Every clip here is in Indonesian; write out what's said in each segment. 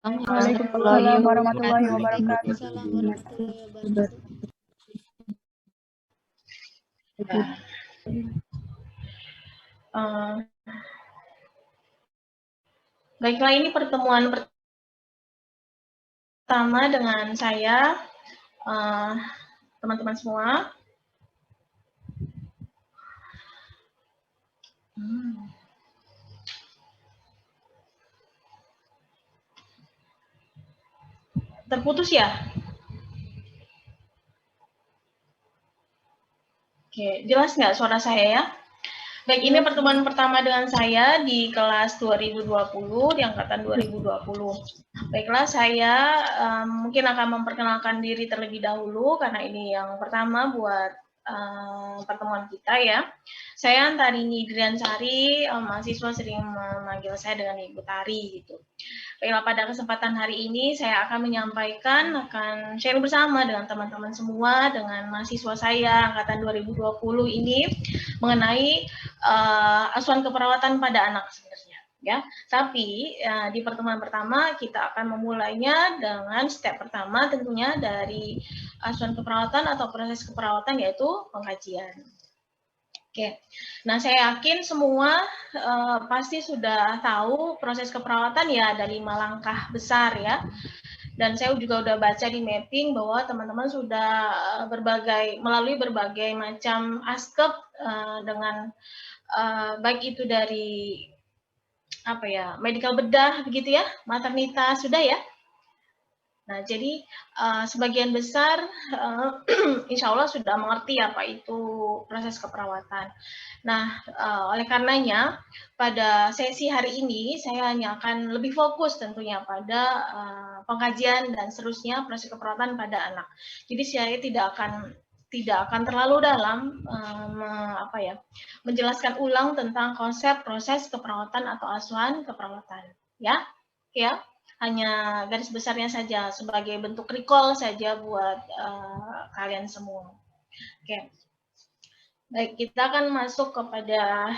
Waalaikumsalam warahmatullahi wabarakatuh. Waalaikumsalam warahmatullahi wabarakatuh. Baiklah, ini pertemuan pertama dengan saya, teman-teman semua. Terputus ya? Oke, jelas nggak suara saya ya? Baik, ini pertemuan pertama dengan saya di kelas 2020, di angkatan 2020. Baiklah, saya mungkin akan memperkenalkan diri terlebih dahulu, karena ini yang pertama buat pertemuan kita ya. Saya Antarini Driansari, mahasiswa sering memanggil saya dengan Ibu Tari gitu. Baiklah, pada kesempatan hari ini saya akan menyampaikan, akan sharing bersama dengan teman-teman semua, dengan mahasiswa saya angkatan 2020 ini mengenai asuhan keperawatan pada anak sebenarnya. Ya, tapi di pertemuan pertama kita akan memulainya dengan step pertama tentunya dari asuhan keperawatan atau proses keperawatan, yaitu pengkajian. Oke, nah saya yakin semua pasti sudah tahu proses keperawatan ya ada 5 langkah besar ya. Dan saya juga udah baca di mapping bahwa teman-teman sudah melalui berbagai macam askep dengan baik itu dari medical bedah begitu ya, maternitas sudah ya. Nah, jadi sebagian besar insya Allah sudah mengerti apa itu proses keperawatan. Nah, oleh karenanya pada sesi hari ini saya hanya akan lebih fokus tentunya pada pengkajian dan seterusnya proses keperawatan pada anak. Jadi saya tidak akan terlalu dalam menjelaskan ulang tentang konsep proses keperawatan atau asuhan keperawatan. Ya, ya. Hanya garis besarnya saja sebagai bentuk recall saja buat kalian semua. Oke, baik, kita akan masuk kepada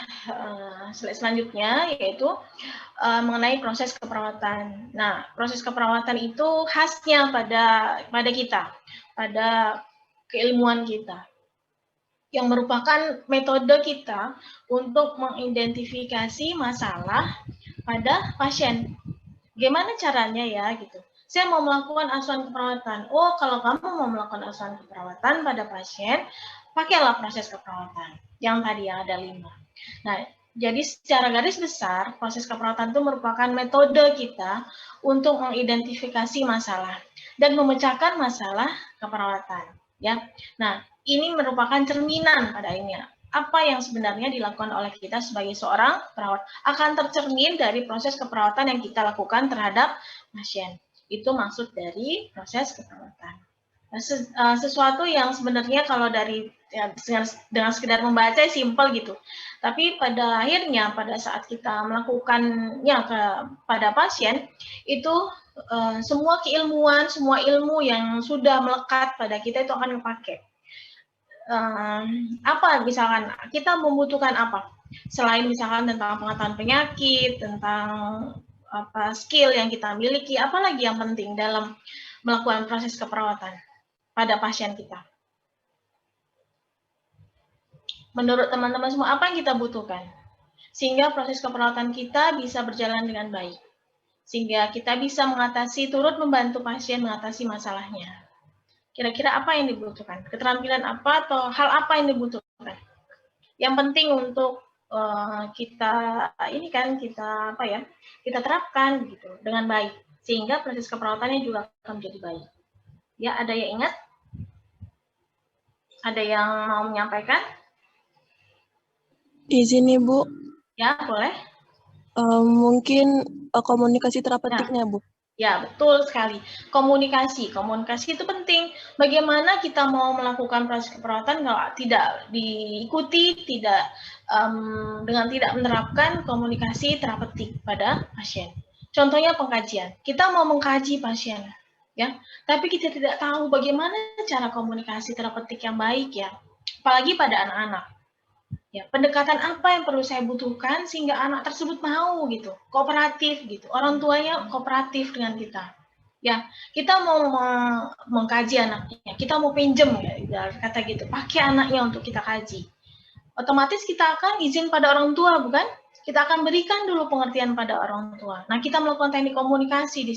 slide selanjutnya, yaitu mengenai proses keperawatan. Nah, proses keperawatan itu khasnya pada kita, pada keilmuan kita, yang merupakan metode kita untuk mengidentifikasi masalah pada pasien. Gimana caranya ya gitu. Saya mau melakukan asuhan keperawatan. Oh, kalau kamu mau melakukan asuhan keperawatan pada pasien, pakailah proses keperawatan yang tadi yang ada 5. Nah, jadi secara garis besar, proses keperawatan itu merupakan metode kita untuk mengidentifikasi masalah dan memecahkan masalah keperawatan. Ya, nah ini merupakan cerminan pada ini. Apa yang sebenarnya dilakukan oleh kita sebagai seorang perawat akan tercermin dari proses keperawatan yang kita lakukan terhadap pasien. Itu maksud dari proses keperawatan. Sesuatu yang sebenarnya kalau dari dengan sekedar membaca simple gitu. Tapi pada akhirnya pada saat kita melakukannya pada pasien itu semua keilmuan, semua ilmu yang sudah melekat pada kita itu akan dipakai. Apa misalkan kita membutuhkan apa selain misalkan tentang pengetahuan penyakit, tentang skill yang kita miliki, apalagi yang penting dalam melakukan proses keperawatan pada pasien kita. Menurut teman-teman semua, apa yang kita butuhkan sehingga proses keperawatan kita bisa berjalan dengan baik, sehingga kita bisa turut membantu pasien mengatasi masalahnya. Kira-kira apa yang dibutuhkan? Keterampilan apa atau hal apa yang dibutuhkan? Yang penting untuk kita terapkan gitu dengan baik, sehingga proses keperawatannya juga akan menjadi baik. Ya, ada yang ingat? Ada yang mau menyampaikan? Izin Ibu. Ya, boleh. Mungkin komunikasi terapeutiknya, Bu. Ya, betul sekali. Komunikasi itu penting. Bagaimana kita mau melakukan proses keperawatan kalau tidak diikuti, dengan tidak menerapkan komunikasi terapeutik pada pasien. Contohnya pengkajian. Kita mau mengkaji pasien, ya, tapi kita tidak tahu bagaimana cara komunikasi terapeutik yang baik ya, apalagi pada anak-anak. Ya, pendekatan apa yang perlu saya butuhkan sehingga anak tersebut mau gitu, kooperatif gitu. Orang tuanya kooperatif dengan kita. Ya, kita mau mengkaji anaknya, kita mau pinjem ya, kata gitu, pakai anaknya untuk kita kaji. Otomatis kita akan izin pada orang tua, bukan? Kita akan berikan dulu pengertian pada orang tua. Nah, kita melakukan teknik komunikasi di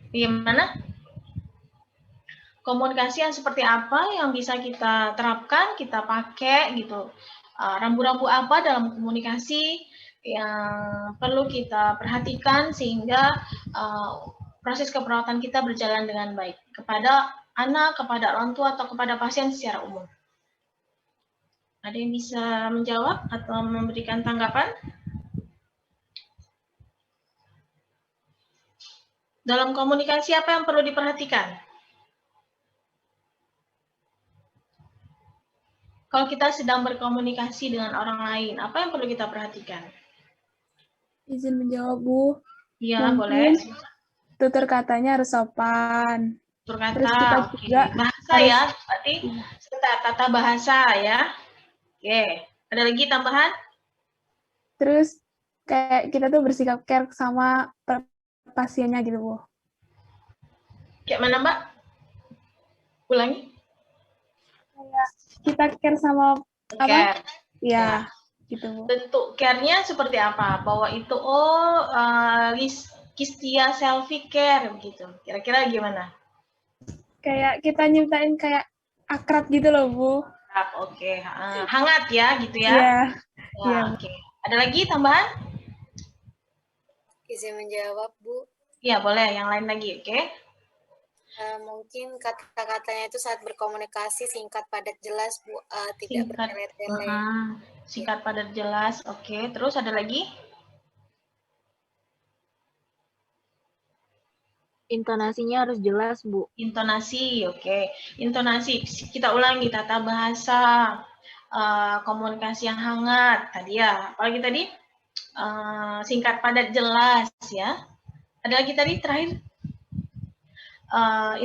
gimana? Komunikasi yang seperti apa yang bisa kita terapkan, kita pakai gitu. Rambu-rambu apa dalam komunikasi yang perlu kita perhatikan sehingga proses keperawatan kita berjalan dengan baik kepada anak, kepada orang tua, atau kepada pasien secara umum. Ada yang bisa menjawab atau memberikan tanggapan? Dalam komunikasi apa yang perlu diperhatikan? Kalau kita sedang berkomunikasi dengan orang lain, apa yang perlu kita perhatikan? Izin menjawab, Bu. Iya, Mungkin boleh. tutur katanya harus sopan. Tutur kata, Terus kita juga bahasa harus, ya, berarti tata bahasa ya. Oke, ada lagi tambahan? terus kayak kita tuh bersikap care sama pasiennya gitu, Bu. Kayak mana, Mbak? Ulangi. Kayak kita care sama apa? Care. Ya, gitu, Bu. Bentuk care-nya seperti apa? Bahwa itu Kistia selfie care gitu. Kira-kira gimana? Kayak kita nyiptain kayak akrab gitu loh, Bu. Oke. Hangat ya gitu ya. Iya. Ya, oke. Ada lagi tambahan? Izin menjawab, Bu. Iya, boleh. Yang lain lagi, oke? Mungkin kata-katanya itu saat berkomunikasi singkat, padat, jelas, Bu. Tidak bertele-tele. Singkat, padat, jelas. Oke. Terus ada lagi? Intonasinya harus jelas, Bu. Intonasi, oke. Intonasi, kita ulangi tata bahasa, komunikasi yang hangat, tadi ya. Apalagi tadi? Singkat, padat, jelas, ya. Ada lagi tadi terakhir?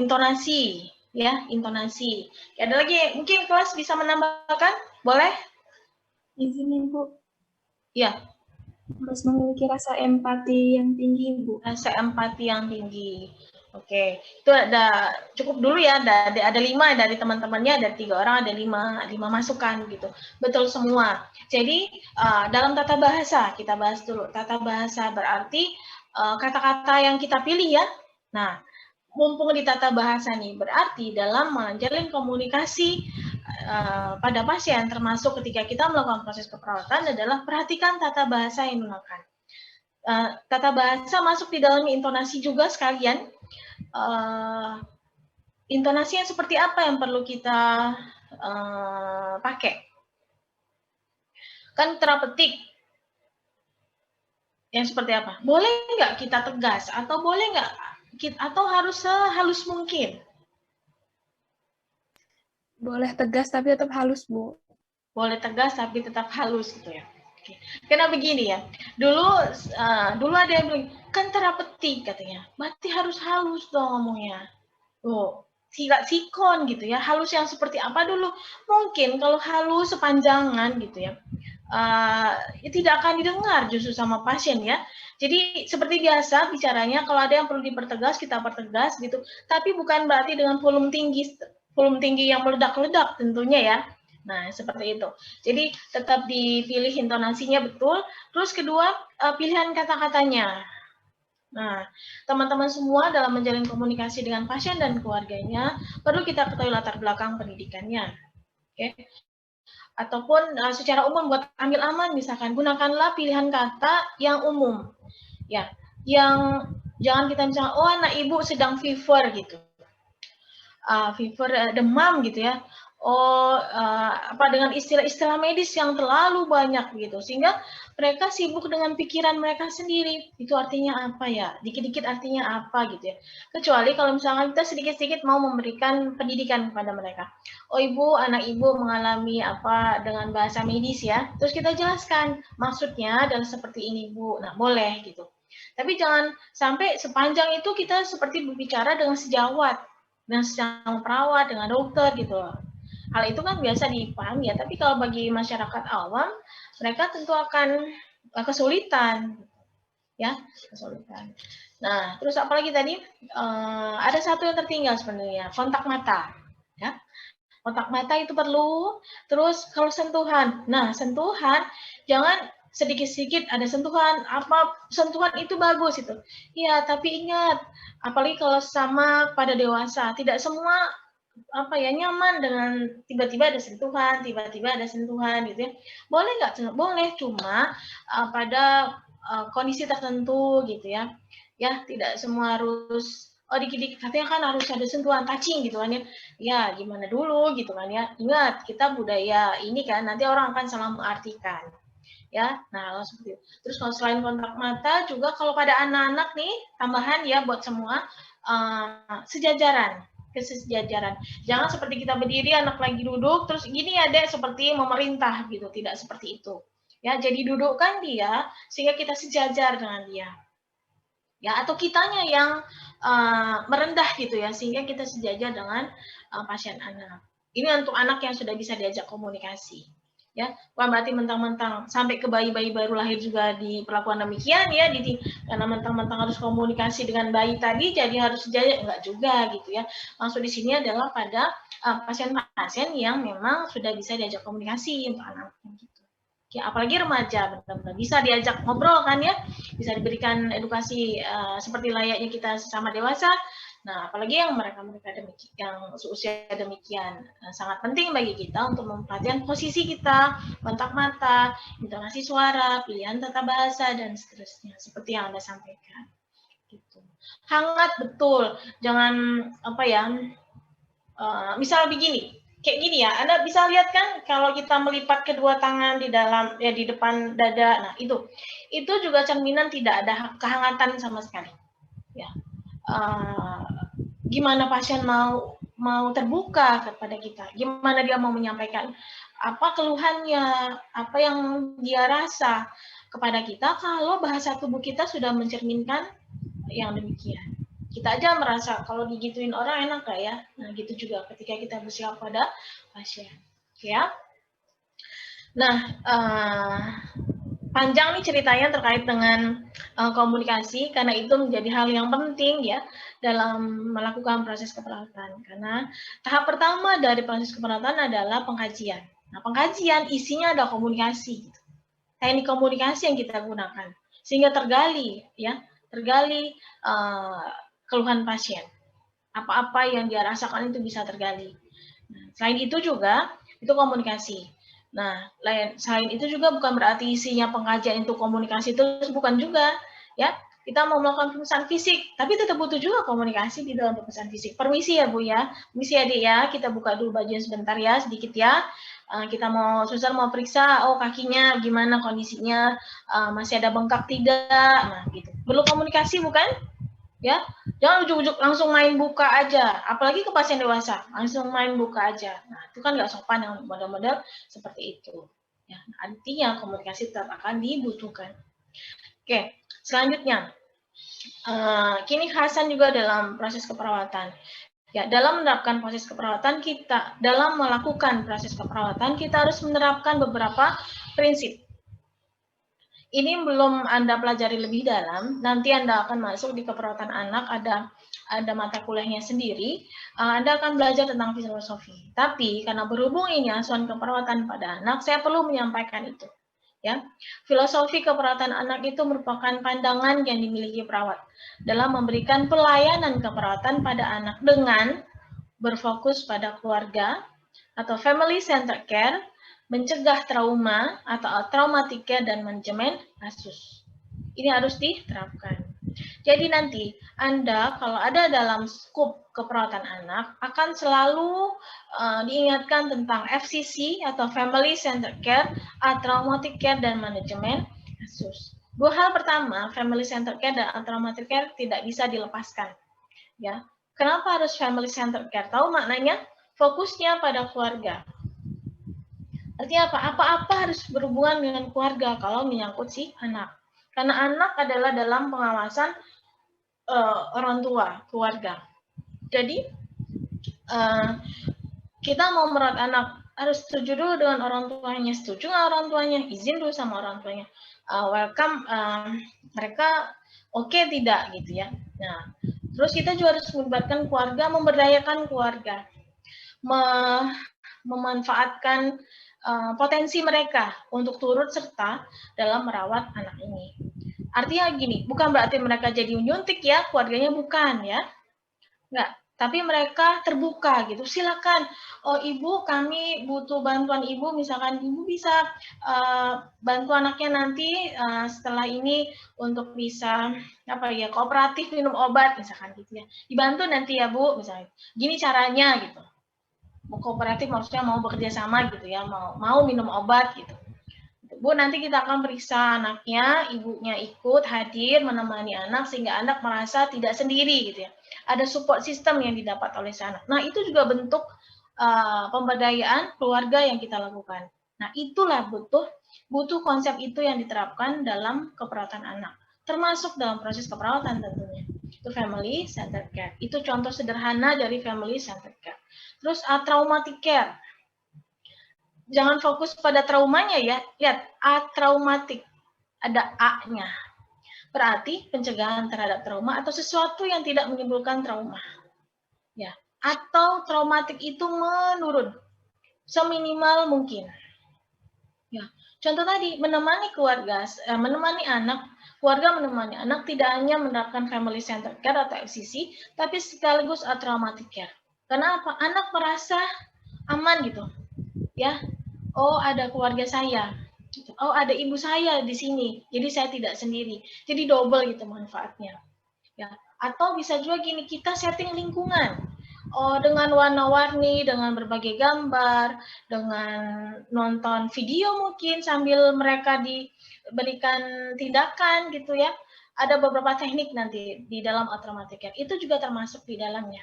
Intonasi, ya, intonasi. Ada lagi, mungkin kelas bisa menambahkan? Boleh? Izin, Bu. Ya. Harus memiliki rasa empati yang tinggi, Bu. Rasa empati yang tinggi. Oke, itu ada cukup dulu ya. Ada 5 dari teman-temannya, ada 3 orang, ada 5 masukan gitu. Betul semua. Jadi dalam tata bahasa kita bahas dulu. Tata bahasa berarti kata-kata yang kita pilih ya. Nah, mumpung di tata bahasa nih, berarti dalam menjalin komunikasi pada pasien, termasuk ketika kita melakukan proses keperawatan adalah perhatikan tata bahasa yang digunakan. Tata bahasa masuk di dalam intonasi juga sekalian. Intonasi yang seperti apa yang perlu kita pakai? Kan terapeutik yang seperti apa? Boleh nggak kita tegas atau boleh nggak atau harus sehalus mungkin? Boleh tegas tapi tetap halus, Bu. Boleh tegas tapi tetap halus gitu ya. Oke. Karena begini ya, dulu ada yang bilang, kan terapeutik katanya, berarti harus halus dong ngomongnya. Tuh, sikon gitu ya, halus yang seperti apa dulu? Mungkin kalau halus sepanjangan gitu ya, tidak akan didengar justru sama pasien ya. Jadi seperti biasa bicaranya, kalau ada yang perlu dipertegas, kita pertegas gitu. Tapi bukan berarti dengan volume tinggi yang meledak-ledak tentunya ya. Nah, seperti itu. Jadi tetap dipilih intonasinya betul. Terus kedua, pilihan kata-katanya. Nah, teman-teman semua dalam menjalin komunikasi dengan pasien dan keluarganya, perlu kita ketahui latar belakang pendidikannya. Oke. Ataupun secara umum buat ambil aman, misalkan gunakanlah pilihan kata yang umum. Ya, yang jangan kita misalnya, oh anak ibu sedang fever gitu. Fever demam gitu ya. dengan istilah-istilah medis yang terlalu banyak gitu, sehingga mereka sibuk dengan pikiran mereka sendiri. Itu artinya apa ya? Dikit-dikit artinya apa gitu ya? Kecuali kalau misalkan kita sedikit-sedikit mau memberikan pendidikan kepada mereka. Oh ibu, anak ibu mengalami apa dengan bahasa medis ya? Terus kita jelaskan maksudnya adalah seperti ini bu. Nah boleh gitu. Tapi jangan sampai sepanjang itu kita seperti berbicara dengan sejawat, dengan sedang perawat, dengan dokter gitu. Hal itu kan biasa dipahami ya, tapi kalau bagi masyarakat awam, mereka tentu akan kesulitan, ya, kesulitan. Nah, terus apalagi tadi ada satu yang tertinggal sebenarnya, kontak mata, ya. Kontak mata itu perlu. Terus kalau sentuhan, nah sentuhan jangan sedikit-sedikit ada sentuhan, apa sentuhan itu bagus itu. Iya, tapi ingat, apalagi kalau sama pada dewasa, tidak semua nyaman dengan tiba-tiba ada sentuhan gitu ya. Boleh nggak? Boleh, cuma pada kondisi tertentu gitu ya. Ya, tidak semua harus dikit-dikit katanya kan harus ada sentuhan touching gitu kan ya. Ya, gimana dulu gitu kan ya. Ingat, kita budaya ini kan nanti orang akan salah mengartikan. Ya, nah seperti itu. Terus kalau selain kontak mata juga kalau pada anak-anak nih tambahan ya buat semua sejajaran. Jangan seperti kita berdiri, anak lagi duduk, terus gini ya dek, seperti memerintah gitu, tidak seperti itu. Ya, jadi dudukkan dia sehingga kita sejajar dengan dia. Ya, atau kitanya yang merendah gitu ya, sehingga kita sejajar dengan pasien anak. Ini untuk anak yang sudah bisa diajak komunikasi. Ya, bukan berarti mentang-mentang sampai ke bayi-bayi baru lahir juga diperlakukan demikian ya, karena mentang-mentang harus komunikasi dengan bayi tadi jadi harus sejajar, enggak juga gitu ya. Maksud di sini adalah pada pasien-pasien yang memang sudah bisa diajak komunikasi untuk anak gitu. Ya, apalagi remaja benar-benar bisa diajak ngobrol kan ya, bisa diberikan edukasi seperti layaknya kita sesama dewasa. Nah, apalagi yang mereka yang seusia demikian, sangat penting bagi kita untuk memperhatikan posisi kita, kontak mata, intonasi suara, pilihan tata bahasa dan seterusnya, seperti yang Anda sampaikan. Gitu. Hangat betul, jangan misal begini, kayak gini ya, Anda bisa lihat kan kalau kita melipat kedua tangan di dalam ya di depan dada, nah itu juga cerminan tidak ada kehangatan sama sekali. Ya. Gimana pasien mau terbuka kepada kita, gimana dia mau menyampaikan apa keluhannya, apa yang dia rasa kepada kita kalau bahasa tubuh kita sudah mencerminkan yang demikian. Kita aja merasa kalau digituin orang enak gak ya? Nah gitu juga ketika kita bersikap pada pasien, ya. Nah, panjang nih ceritanya terkait dengan komunikasi, karena itu menjadi hal yang penting ya dalam melakukan proses keperawatan. Karena tahap pertama dari proses keperawatan adalah pengkajian. Nah, pengkajian isinya ada komunikasi. Teknik komunikasi yang kita gunakan sehingga tergali keluhan pasien. Apa-apa yang dia rasakan itu bisa tergali. Nah, selain itu juga itu komunikasi. Nah, selain itu juga bukan berarti isinya pengkajian itu komunikasi terus, bukan juga, ya. Kita mau melakukan pemeriksaan fisik, tapi tetap butuh juga komunikasi di dalam pemeriksaan fisik. Permisi ya Bu ya, permisi adik ya, kita buka dulu bajunya sebentar ya, sedikit ya. Kita suster mau periksa, oh kakinya gimana kondisinya, masih ada bengkak tidak, nah gitu. Perlu komunikasi bukan? Ya, jangan ujuk-ujuk langsung main buka aja, apalagi ke pasien dewasa langsung main buka aja. Nah itu kan nggak sopan yang model-model seperti itu. Ya, artinya komunikasi tetap akan dibutuhkan. Oke, selanjutnya kini khasan juga dalam proses keperawatan. Ya, dalam menerapkan proses keperawatan dalam melakukan proses keperawatan kita harus menerapkan beberapa prinsip. Ini belum Anda pelajari lebih dalam, nanti Anda akan masuk di keperawatan anak, ada mata kuliahnya sendiri, Anda akan belajar tentang filosofi. Tapi karena berhubung ini asuhan keperawatan pada anak, saya perlu menyampaikan itu. Ya, filosofi keperawatan anak itu merupakan pandangan yang dimiliki perawat dalam memberikan pelayanan keperawatan pada anak dengan berfokus pada keluarga atau family centered care, mencegah trauma atau traumatik care dan manajemen kasus. Ini harus diterapkan. Jadi nanti Anda kalau ada dalam skup keperawatan anak akan selalu diingatkan tentang FCC atau Family Centered Care, Traumatic Care, dan Manajemen kasus. Dua hal pertama, Family Centered Care dan Traumatic Care tidak bisa dilepaskan. Ya, kenapa harus Family Centered Care? Tahu maknanya? Fokusnya pada keluarga. Artinya apa? Apa-apa harus berhubungan dengan keluarga kalau menyangkut si anak. Karena anak adalah dalam pengawasan orang tua, keluarga. Jadi, kita mau merawat anak, harus setuju dulu dengan orang tuanya. Setuju nggak orang tuanya? Izin dulu sama orang tuanya. Welcome, mereka oke tidak gitu ya. Nah, terus kita juga harus melibatkan keluarga, memberdayakan keluarga. Memanfaatkan potensi mereka untuk turut serta dalam merawat anak ini. Artinya gini, bukan berarti mereka jadi menyuntik ya, keluarganya bukan ya. Enggak, tapi mereka terbuka gitu. Silakan, oh ibu kami butuh bantuan ibu, misalkan ibu bisa bantu anaknya nanti setelah ini untuk bisa kooperatif minum obat misalkan gitu ya. Dibantu nanti ya Bu, misalnya. Gini caranya gitu. Mau kooperatif maksudnya mau bekerja sama gitu ya, mau minum obat gitu. Bu, nanti kita akan periksa anaknya, ibunya ikut hadir menemani anak sehingga anak merasa tidak sendiri gitu ya. Ada support system yang didapat oleh si anak. Nah, itu juga bentuk pemberdayaan keluarga yang kita lakukan. Nah, itulah butuh konsep itu yang diterapkan dalam keperawatan anak, termasuk dalam proses keperawatan tentunya. Itu family centered care. Itu contoh sederhana dari family centered care. Terus traumatic care. Jangan fokus pada traumanya ya. Lihat, atraumatik. Ada A-nya. Berarti pencegahan terhadap trauma atau sesuatu yang tidak menimbulkan trauma. Ya, atau traumatik itu menurun seminimal mungkin. Ya, contoh tadi menemani keluarga, menemani anak, keluarga menemani anak tidak hanya menerapkan family centered care atau FCC, tapi sekaligus traumatic care. Karena apa? Anak merasa aman gitu. Ya. Oh, ada keluarga saya. Oh, ada ibu saya di sini. Jadi saya tidak sendiri. Jadi double gitu manfaatnya. Ya. Atau bisa juga gini, kita setting lingkungan. Oh, dengan warna-warni, dengan berbagai gambar, dengan nonton video mungkin sambil mereka diberikan tindakan gitu ya. Ada beberapa teknik nanti di dalam traumatic care. Itu juga termasuk di dalamnya.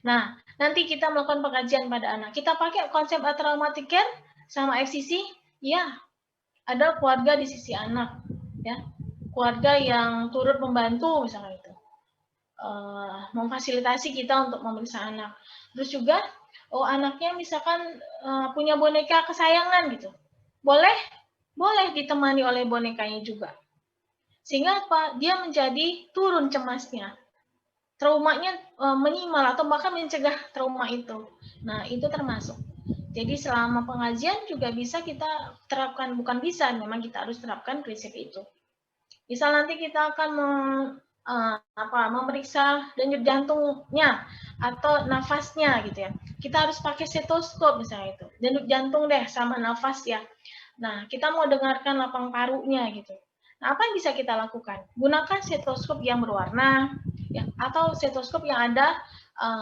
Nah, nanti kita melakukan pengkajian pada anak. Kita pakai konsep traumatic care sama FCC, ya. Ada keluarga di sisi anak, ya. Keluarga yang turut membantu misalnya itu. Memfasilitasi kita untuk memeriksa anak. Terus juga, oh anaknya misalkan punya boneka kesayangan gitu. Boleh ditemani oleh bonekanya juga. Sehingga apa? Dia menjadi turun cemasnya. Traumanya minimal atau bahkan mencegah trauma itu. Nah, itu termasuk. Jadi selama pengajian juga bisa kita terapkan, bukan bisa, memang kita harus terapkan prinsip itu. Misal nanti kita akan memeriksa denyut jantungnya atau nafasnya gitu ya. Kita harus pakai stetoskop misalnya itu. Denyut jantung deh sama nafas ya. Nah, kita mau dengarkan lapang parunya gitu. Nah, apa yang bisa kita lakukan? Gunakan stetoskop yang berwarna, ya, atau stetoskop yang ada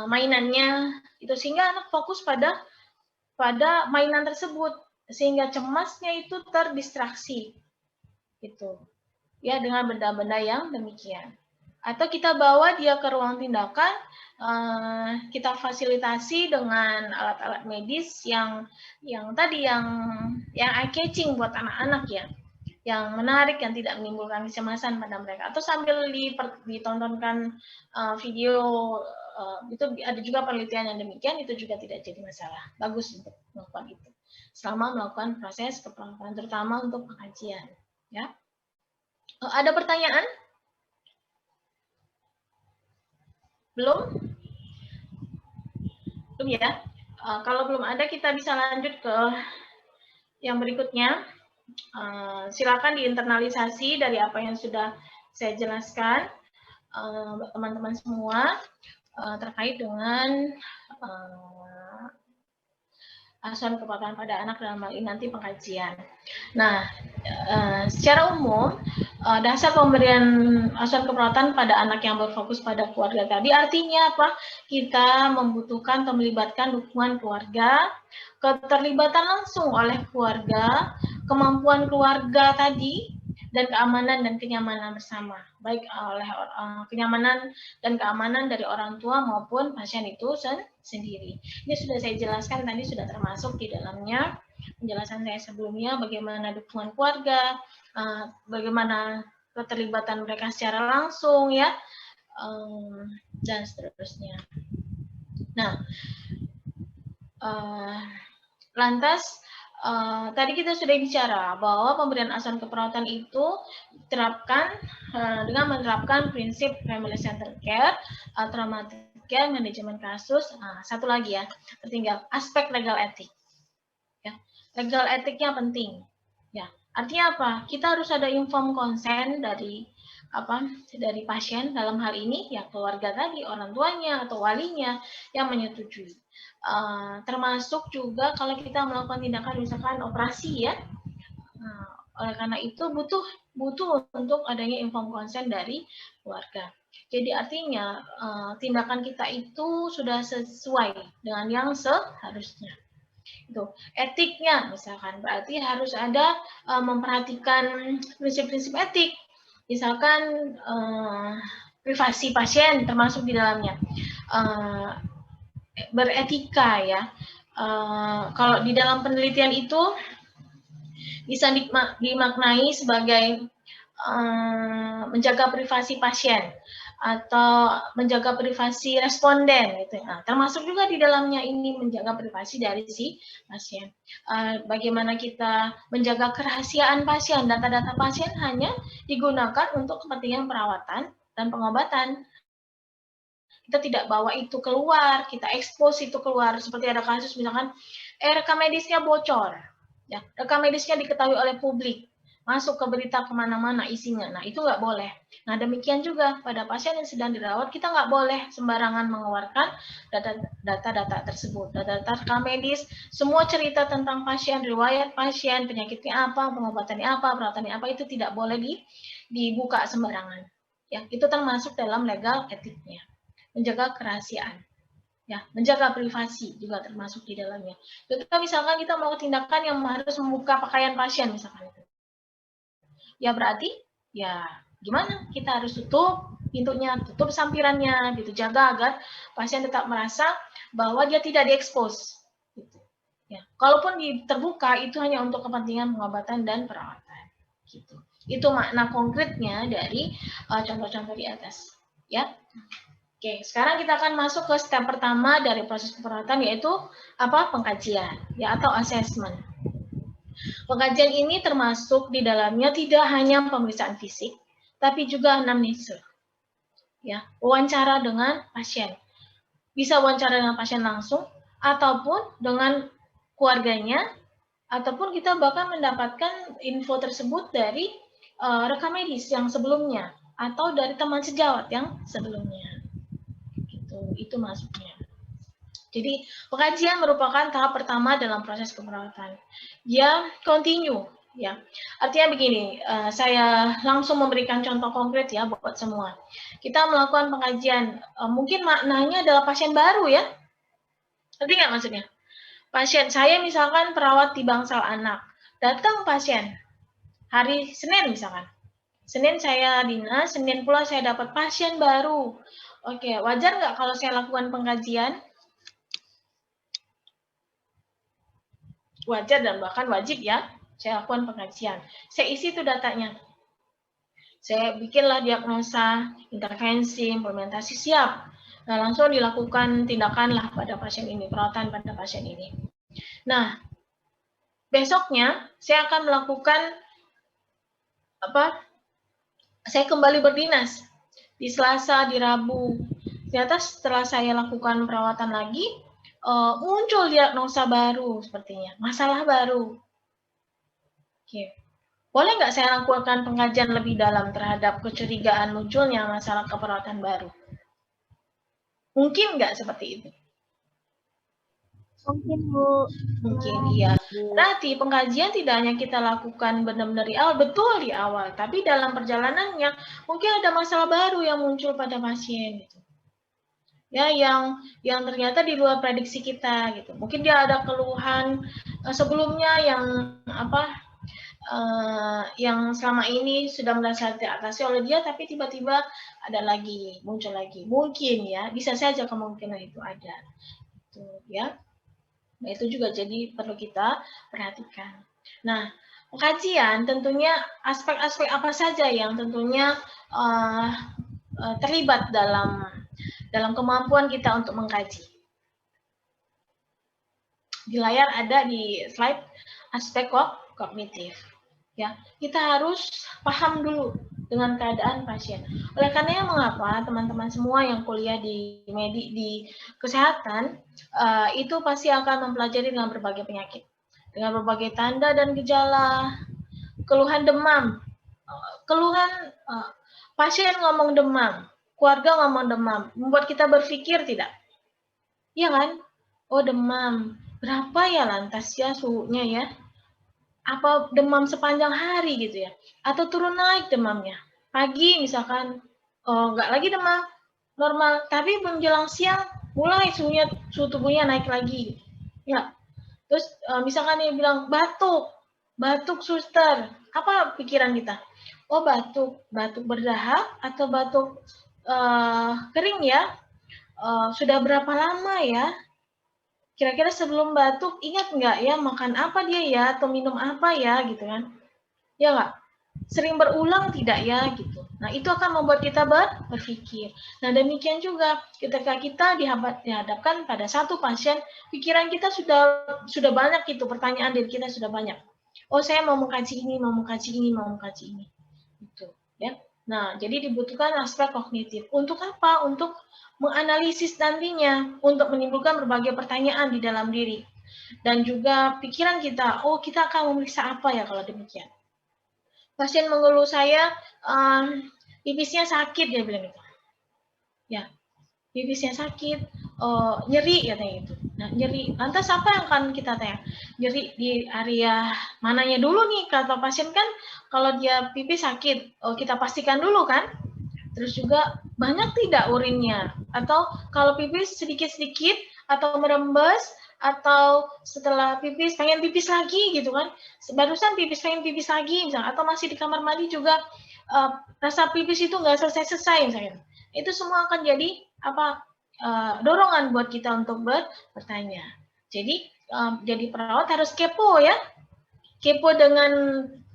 mainannya, itu sehingga anak fokus pada mainan tersebut, sehingga cemasnya itu terdistraksi, gitu, ya dengan benda-benda yang demikian. Atau kita bawa dia ke ruang tindakan, kita fasilitasi dengan alat-alat medis yang tadi yang eye catching buat anak-anak ya. Yang menarik, yang tidak menimbulkan kecemasan pada mereka. Atau sambil ditontonkan video, itu ada juga penelitian yang demikian, itu juga tidak jadi masalah. Bagus untuk melakukan itu. Selama melakukan proses keperawatan, terutama untuk pengajian. Ya. Ada pertanyaan? Belum? Belum ya? Kalau belum ada, kita bisa lanjut ke yang berikutnya. Silakan diinternalisasi dari apa yang sudah saya jelaskan, teman-teman semua, terkait dengan asuhan keperawatan pada anak dalam hal ini nanti pengkajian. Nah, secara umum dasar pemberian asuhan keperawatan pada anak yang berfokus pada keluarga tadi artinya apa? Kita membutuhkan atau melibatkan dukungan keluarga, keterlibatan langsung oleh keluarga, kemampuan keluarga tadi, dan keamanan dan kenyamanan bersama, baik oleh kenyamanan dan keamanan dari orang tua maupun pasien itu sendiri. Ini sudah saya jelaskan tadi, sudah termasuk di dalamnya penjelasan saya sebelumnya, bagaimana dukungan keluarga, bagaimana keterlibatan mereka secara langsung ya, dan seterusnya. Nah, lantas tadi kita sudah bicara bahwa pemberian asuhan keperawatan itu diterapkan dengan menerapkan prinsip family center care, traumatic care, manajemen kasus. Satu lagi ya, tertinggal aspek legal etik. Ya, legal etiknya penting. Ya, artinya apa? Kita harus ada informed consent dari pasien dalam hal ini ya keluarga tadi, orang tuanya atau walinya yang menyetujui. Termasuk juga kalau kita melakukan tindakan misalkan operasi ya, oleh karena itu butuh untuk adanya informed consent dari keluarga. Jadi artinya tindakan kita itu sudah sesuai dengan yang seharusnya. Itu etiknya misalkan berarti harus ada memperhatikan prinsip-prinsip etik, misalkan privasi pasien termasuk di dalamnya. Beretika ya. Kalau di dalam penelitian itu bisa dimaknai sebagai menjaga privasi pasien atau menjaga privasi responden gitu. Nah, termasuk juga di dalamnya ini menjaga privasi dari si pasien. Bagaimana kita menjaga kerahasiaan pasien, data-data pasien hanya digunakan untuk kepentingan perawatan dan pengobatan. Kita tidak bawa itu keluar, kita expose itu keluar. Seperti ada kasus misalkan rekam medisnya bocor, ya, rekam medisnya diketahui oleh publik, masuk ke berita kemana-mana isinya. Nah, itu nggak boleh. Nah, demikian juga pada pasien yang sedang dirawat, kita nggak boleh sembarangan mengeluarkan data-data tersebut. Data rekam medis, semua cerita tentang pasien, riwayat pasien, penyakitnya apa, pengobatannya apa, perawatannya apa, itu tidak boleh dibuka sembarangan. Ya, itu termasuk dalam legal etiknya. Menjaga kerahasiaan, ya, menjaga privasi juga termasuk di dalamnya. Ketika misalkan kita melakukan tindakan yang harus membuka pakaian pasien misalkan itu, ya berarti ya gimana? Kita harus tutup pintunya, tutup sampirannya, gitu, jaga agar pasien tetap merasa bahwa dia tidak diekspos. Gitu. Ya, kalaupun terbuka itu hanya untuk kepentingan pengobatan dan perawatan. Gitu. Itu makna konkretnya dari contoh-contoh di atas, ya. Oke, sekarang kita akan masuk ke step pertama dari proses keperawatan, yaitu apa? Pengkajian, ya, atau assessment. Pengkajian ini termasuk di dalamnya tidak hanya pemeriksaan fisik, tapi juga anamnesa, ya, wawancara dengan pasien. Bisa wawancara dengan pasien langsung, ataupun dengan keluarganya, ataupun kita bahkan mendapatkan info tersebut dari rekam medis yang sebelumnya, atau dari teman sejawat yang sebelumnya. Itu masuknya. Jadi pengkajian merupakan tahap pertama dalam proses keperawatan. Dia continue, ya. Artinya begini, saya langsung memberikan contoh konkret ya buat semua. Kita melakukan pengkajian, mungkin maknanya adalah pasien baru ya. Ngerti nggak maksudnya? Pasien saya misalkan perawat di bangsal anak, datang pasien hari Senin misalkan. Senin saya dinas, Senin pula saya dapat pasien baru. Oke, wajar nggak kalau saya lakukan pengkajian? Wajar dan bahkan wajib ya, saya lakukan pengkajian. Saya isi itu datanya. Saya bikinlah diagnosa, intervensi, implementasi, siap. Nah, langsung dilakukan tindakanlah pada pasien ini, perawatan pada pasien ini. Nah, besoknya saya akan melakukan saya kembali berdinas. Di Selasa, di Rabu, ternyata setelah saya lakukan perawatan lagi, muncul diagnosa baru sepertinya, masalah baru. Oke. Boleh nggak saya lakukan pengkajian lebih dalam terhadap kecurigaan munculnya masalah keperawatan baru? Mungkin nggak seperti itu? Mungkin, Bu. Mungkin iya. Berarti pengkajian tidak hanya kita lakukan benar-benar di awal, betul di awal, tapi dalam perjalanannya mungkin ada masalah baru yang muncul pada pasien gitu. Ya, yang ternyata di luar prediksi kita gitu. Mungkin dia ada keluhan sebelumnya yang yang selama ini sudah merasa diatasi oleh dia, tapi tiba-tiba ada lagi, muncul lagi. Mungkin ya, bisa saja kemungkinan itu ada. Gitu, ya. Nah, itu juga jadi perlu kita perhatikan. Nah, pengkajian tentunya aspek-aspek apa saja yang tentunya terlibat dalam kemampuan kita untuk mengkaji. Di layar ada di slide aspek kognitif. Ya, kita harus paham dulu dengan keadaan pasien. Oleh karenanya mengapa teman-teman semua yang kuliah di kesehatan itu pasti akan mempelajari dengan berbagai penyakit, dengan berbagai tanda dan gejala, keluhan demam, pasien ngomong demam, keluarga ngomong demam, membuat kita berpikir tidak? Iya kan? Oh, demam. Berapa ya lantas ya suhunya ya? Apa demam sepanjang hari gitu ya, atau turun naik demamnya. Pagi misalkan, oh nggak lagi demam normal, tapi menjelang siang mulai suhu tubuhnya naik lagi. Ya, terus misalkan dia bilang batuk suster, apa pikiran kita? Oh batuk berdahak atau batuk kering ya? Sudah berapa lama ya? Kira-kira sebelum batuk ingat nggak ya makan apa dia ya atau minum apa ya gitu kan? Ya nggak? Sering berulang tidak ya gitu. Nah itu akan membuat kita berpikir. Nah demikian juga ketika kita dihadapkan pada satu pasien, pikiran kita sudah banyak itu, pertanyaan diri kita sudah banyak. Oh saya mau mengkaji ini, mau mengkaji ini, mau mengkaji ini. Gitu ya. Nah jadi dibutuhkan aspek kognitif. Untuk apa? Untuk menganalisis nantinya, untuk menimbulkan berbagai pertanyaan di dalam diri. Dan juga pikiran kita, oh kita akan memeriksa apa ya kalau demikian. Pasien mengeluh saya, pipisnya sakit, dia bilang gitu. Ya, pipisnya sakit, nyeri katanya gitu. Nah, nyeri. Lantas apa yang akan kita tanya? Nyeri di area mananya dulu nih? Kata pasien kan, kalau dia pipis sakit, kita pastikan dulu kan? Terus juga banyak tidak urinnya? Atau kalau pipis sedikit-sedikit atau merembes, atau setelah pipis pengen pipis lagi gitu kan? Barusan pipis pengen pipis lagi misalnya, atau masih di kamar mandi juga rasa pipis itu nggak selesai-selesai misalnya. Itu semua akan jadi dorongan buat kita untuk bertanya. Jadi jadi perawat harus kepo ya, kepo dengan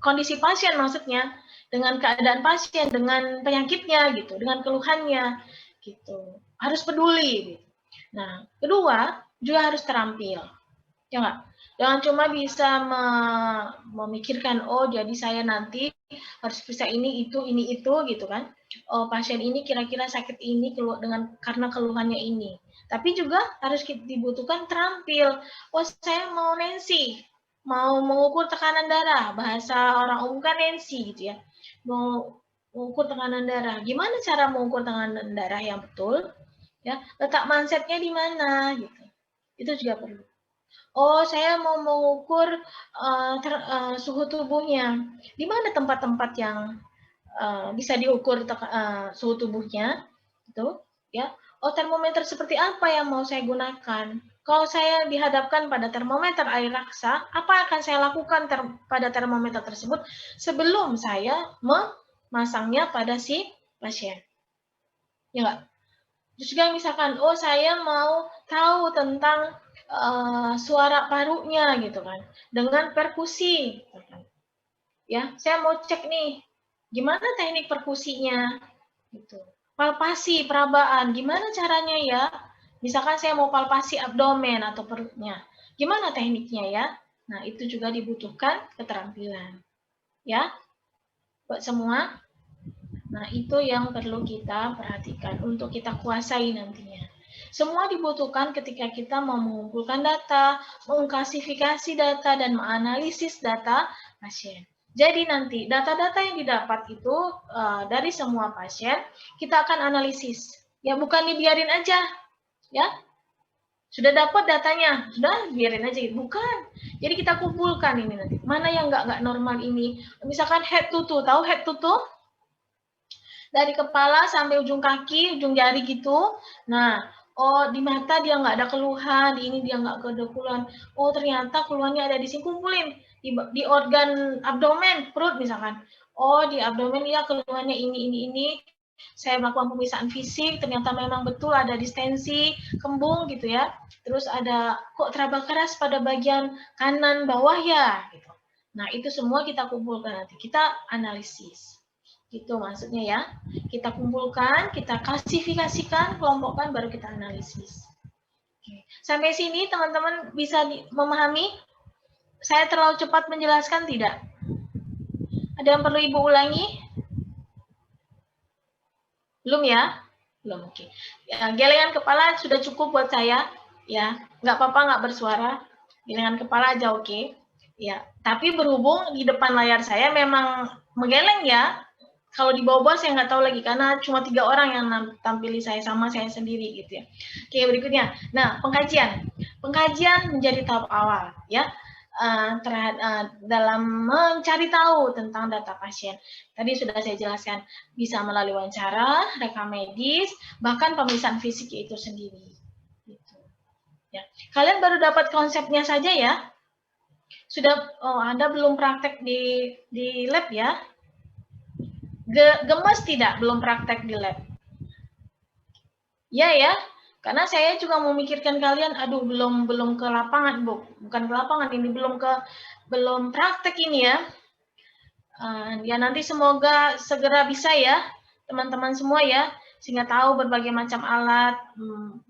kondisi pasien maksudnya, dengan keadaan pasien, dengan penyakitnya gitu, dengan keluhannya gitu. Harus peduli. Gitu. Nah, kedua juga harus terampil. Ya nggak? Jangan cuma bisa memikirkan, oh jadi saya nanti harus bisa ini itu gitu kan. Oh pasien ini kira-kira sakit ini karena keluhannya ini. Tapi juga harus dibutuhkan terampil. Oh saya mau Nancy, mau mengukur tekanan darah, bahasa orang umum kan Nancy gitu ya. Mau mengukur tekanan darah. Gimana cara mengukur tekanan darah yang betul? Ya, letak mansetnya di mana gitu. Itu juga perlu. Oh, saya mau mengukur suhu tubuhnya. Di mana tempat-tempat yang bisa diukur suhu tubuhnya? Itu, ya. Oh, termometer seperti apa yang mau saya gunakan? Kalau saya dihadapkan pada termometer air raksa, apa yang akan saya lakukan pada termometer tersebut sebelum saya memasangnya pada si pasien? Ya nggak? Terus juga misalkan, oh saya mau tahu tentang suara parunya gitu kan, dengan perkusi. Gitu kan. Ya, saya mau cek nih, gimana teknik perkusinya? Gitu. Palpasi, perabaan, gimana caranya ya? Misalkan saya mau palpasi abdomen atau perutnya, gimana tekniknya ya? Nah, itu juga dibutuhkan keterampilan. Ya, buat semua. Nah, itu yang perlu kita perhatikan untuk kita kuasai nantinya. Semua dibutuhkan ketika kita mau mengumpulkan data, mengklasifikasi data, dan menganalisis data pasien. Jadi nanti data-data yang didapat itu dari semua pasien, kita akan analisis. Ya, bukan dibiarin aja. Ya, Sudah dapat datanya, sudah biarin aja. Bukan. Jadi kita kumpulkan ini nanti. Mana yang nggak normal ini? Misalkan head to toe, tahu head to toe? Dari kepala sampai ujung kaki, ujung jari gitu. Nah, oh di mata dia nggak ada keluhan, di ini dia nggak ada keluhan. Oh ternyata keluhannya ada di sini, kumpulin di organ abdomen, perut misalkan. Oh di abdomen ya keluhannya ini. Saya melakukan pemeriksaan fisik, ternyata memang betul ada distensi, kembung gitu ya. Terus ada kok teraba keras pada bagian kanan bawah ya. Gitu. Nah itu semua kita kumpulkan nanti, kita analisis. Gitu maksudnya ya. Kita kumpulkan, kita klasifikasikan, kelompokkan, baru kita analisis. Oke. Sampai sini teman-teman bisa memahami? Saya terlalu cepat menjelaskan tidak? Ada yang perlu Ibu ulangi? Belum ya? Belum, oke. Ya, gelengan kepala sudah cukup buat saya. Ya, nggak apa-apa nggak bersuara. Gelengan kepala aja oke. Ya, tapi berhubung di depan layar saya memang menggeleng ya. Kalau di bawah saya nggak tahu lagi karena cuma 3 orang yang tampili saya sama saya sendiri gitu ya. Oke, berikutnya. Nah, pengkajian. Pengkajian menjadi tahap awal ya. Dalam mencari tahu tentang data pasien. Tadi sudah saya jelaskan, bisa melalui wawancara, rekam medis, bahkan pemeriksaan fisik itu sendiri. Gitu. Ya. Kalian baru dapat konsepnya saja ya? Sudah, Anda belum praktek di lab ya? Gemes tidak belum praktek di lab? Ya. Karena saya juga memikirkan kalian, aduh belum ke lapangan, bukan ke lapangan ini, belum praktek ini ya. Ya nanti semoga segera bisa ya, teman-teman semua ya, sehingga tahu berbagai macam alat,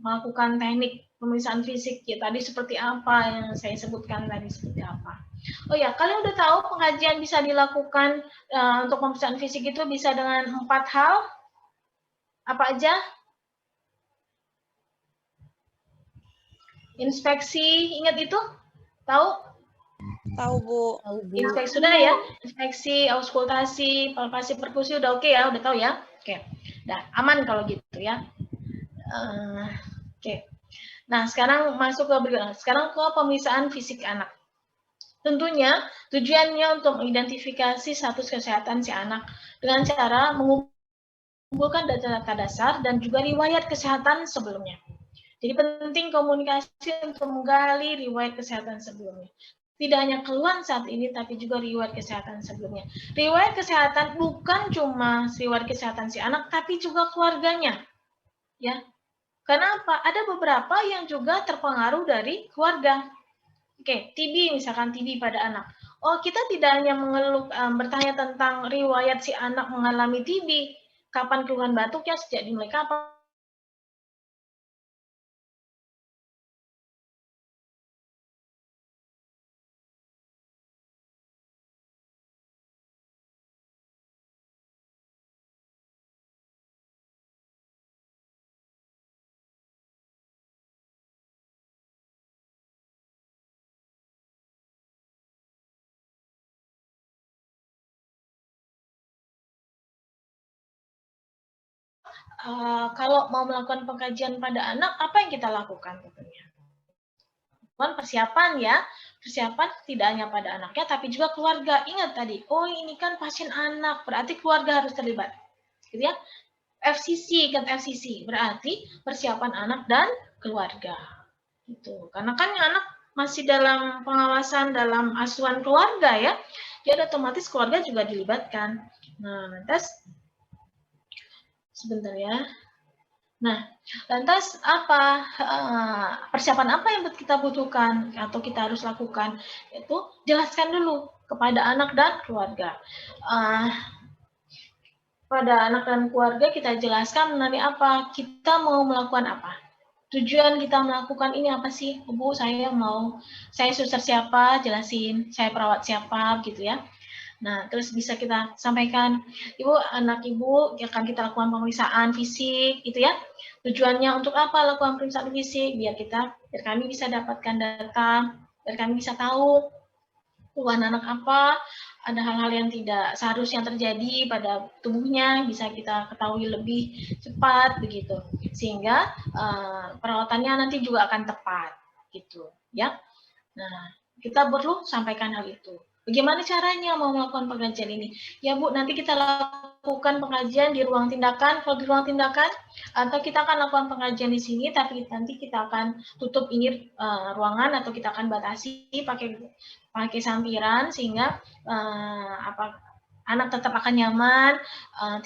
melakukan teknik pemeriksaan fisik ya tadi seperti apa yang saya sebutkan tadi seperti apa. Oh ya, kalian udah tahu pengajian bisa dilakukan untuk pemeriksaan fisik itu bisa dengan 4 hal, apa aja? Inspeksi, ingat itu? Tahu? Tahu, Bu. Inspeksi sudah ya? Inspeksi, auskultasi, palpasi, perkusi udah oke ya? Udah tahu ya? Oke. Nah, aman kalau gitu ya. Oke. Nah, sekarang masuk ke berikutnya. Sekarang ke pemeriksaan fisik anak. Tentunya tujuannya untuk mengidentifikasi status kesehatan si anak dengan cara mengumpulkan data-data dasar dan juga riwayat kesehatan sebelumnya. Jadi penting komunikasi untuk menggali riwayat kesehatan sebelumnya. Tidak hanya keluhan saat ini, tapi juga riwayat kesehatan sebelumnya. Riwayat kesehatan bukan cuma riwayat kesehatan si anak, tapi juga keluarganya. Ya, karena apa? Ada beberapa yang juga terpengaruh dari keluarga. Oke, TB misalkan TB pada anak. Oh, kita tidak hanya bertanya tentang riwayat si anak mengalami TB. Kapan keluhan batuknya, sejak dimulai kapan? Kalau mau melakukan pengkajian pada anak, apa yang kita lakukan tentunya? Persiapan ya, persiapan tidak hanya pada anaknya, tapi juga keluarga. Ingat tadi, oh ini kan pasien anak, berarti keluarga harus terlibat. Gitu ya. FCC, kan FCC, berarti persiapan anak dan keluarga. Gitu. Karena kan anak masih dalam pengawasan, dalam asuhan keluarga ya, jadi otomatis keluarga juga dilibatkan. Nah, lantas sebentar ya. Nah, lantas apa persiapan apa yang kita butuhkan atau kita harus lakukan? Yaitu jelaskan dulu kepada anak dan keluarga. Pada anak dan keluarga kita jelaskan mengenai apa, kita mau melakukan apa. Tujuan kita melakukan ini apa sih? Bu, saya suster siapa, jelasin, saya perawat siapa, gitu ya. Nah, terus bisa kita sampaikan, Ibu, anak Ibu akan kita lakukan pemeriksaan fisik, gitu ya. Tujuannya untuk apa lakukan pemeriksaan fisik? Biar kami bisa dapatkan data, biar kami bisa tahu keluhan anak apa, ada hal-hal yang tidak seharusnya terjadi pada tubuhnya, bisa kita ketahui lebih cepat begitu, sehingga perawatannya nanti juga akan tepat gitu ya. Nah, kita perlu sampaikan hal itu. Bagaimana caranya mau melakukan pengajian ini? Ya Bu, nanti kita lakukan pengajian di ruang tindakan, kalau di ruang tindakan, atau kita akan lakukan pengajian di sini, tapi nanti kita akan tutup ini ruangan, atau kita akan batasi pakai sampiran, sehingga anak tetap akan nyaman,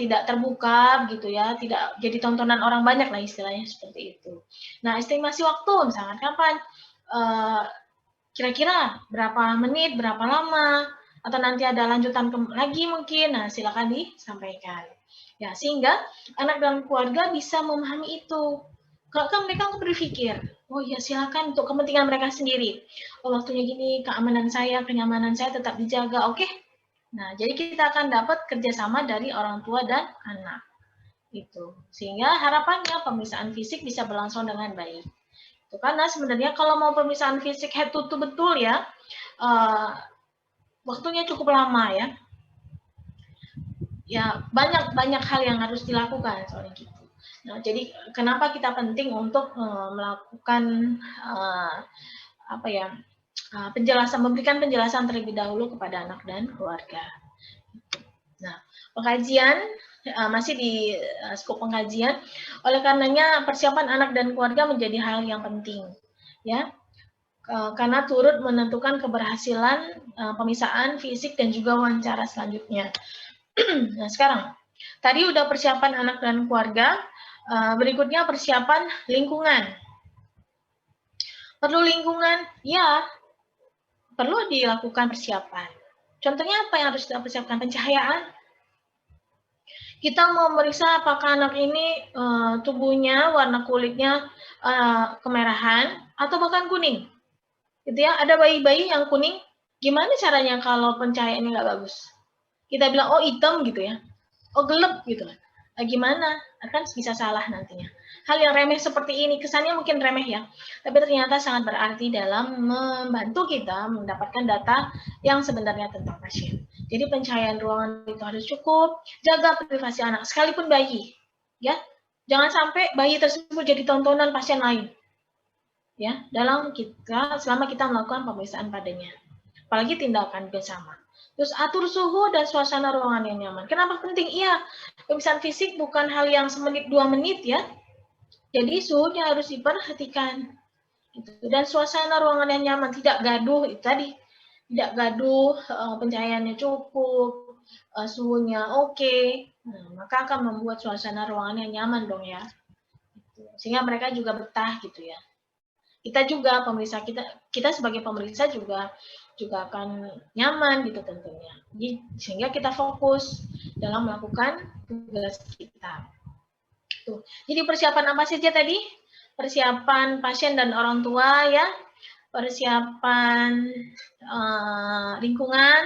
tidak terbuka gitu ya, tidak jadi tontonan orang banyak lah istilahnya seperti itu. Nah, estimasi waktu, misalkan kapan? Kira-kira berapa menit, berapa lama, atau nanti ada lanjutan lagi mungkin, nah silakan disampaikan. Ya, sehingga anak dan keluarga bisa memahami itu. Kan mereka berpikir, oh ya silakan untuk kepentingan mereka sendiri. Oh waktunya gini, keamanan saya, kenyamanan saya tetap dijaga, oke? Nah, jadi kita akan dapat kerjasama dari orang tua dan anak. Itu. Sehingga harapannya pemeriksaan fisik bisa berlangsung dengan baik. Karena sebenarnya kalau mau pemeriksaan fisik head to toe betul ya, waktunya cukup lama ya. Ya banyak hal yang harus dilakukan soalnya gitu. Nah, jadi kenapa kita penting untuk melakukan memberikan penjelasan terlebih dahulu kepada anak dan keluarga. Nah, pengajian masih di skop pengajian, oleh karenanya persiapan anak dan keluarga menjadi hal yang penting, ya, karena turut menentukan keberhasilan pemeriksaan fisik dan juga wawancara selanjutnya. Nah, sekarang tadi udah persiapan anak dan keluarga, berikutnya persiapan lingkungan. Perlu lingkungan, ya, perlu dilakukan persiapan. Contohnya apa yang harus kita persiapkan? Pencahayaan. Kita mau meriksa apakah anak ini tubuhnya, warna kulitnya kemerahan atau bahkan kuning. Gitu ya, ada bayi-bayi yang kuning, gimana caranya kalau pencahayaannya nggak bagus? Kita bilang, oh hitam gitu ya, oh gelap gitu kan. Nah, gimana? Akan bisa salah nantinya. Hal yang remeh seperti ini, kesannya mungkin remeh ya, tapi ternyata sangat berarti dalam membantu kita mendapatkan data yang sebenarnya tentang pasien. Jadi pencahayaan ruangan itu harus cukup, jaga privasi anak, sekalipun bayi. Ya, jangan sampai bayi tersebut jadi tontonan pasien lain. Ya, selama kita melakukan pemeriksaan padanya. Apalagi tindakan bersama. Terus atur suhu dan suasana ruangan yang nyaman. Kenapa penting? Iya, pemeriksaan fisik bukan hal yang semenit 2 menit ya. Jadi suhunya harus diperhatikan. Dan suasana ruangan yang nyaman, tidak gaduh itu tadi. Tidak gaduh, pencahayaannya cukup, suhunya oke. Nah, maka akan membuat suasana ruangan yang nyaman dong ya. Sehingga mereka juga betah gitu ya. Kita juga pemeriksa, kita sebagai pemeriksa juga akan nyaman gitu tentunya. Sehingga kita fokus dalam melakukan tugas kita. Tuh. Jadi persiapan apa saja tadi? Persiapan pasien dan orang tua ya, persiapan lingkungan.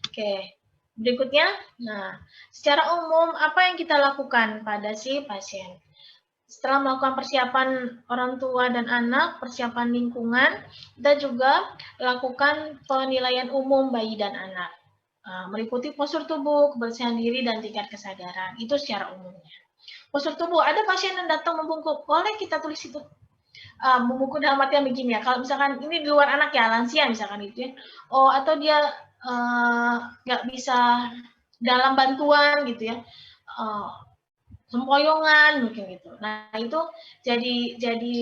Oke, berikutnya, nah secara umum apa yang kita lakukan pada si pasien? Setelah melakukan persiapan orang tua dan anak, persiapan lingkungan, kita juga lakukan penilaian umum bayi dan anak. Meliputi postur tubuh, kebersihan diri, dan tingkat kesadaran. Itu secara umumnya. Postur tubuh, ada pasien yang datang membungkuk, boleh kita tulis itu. Membungkuk dalam artian begini ya, kalau misalkan ini di luar anak ya, lansia misalkan itu ya. Oh, atau dia nggak bisa dalam bantuan gitu ya. Sempoyongan mungkin gitu. Nah, itu jadi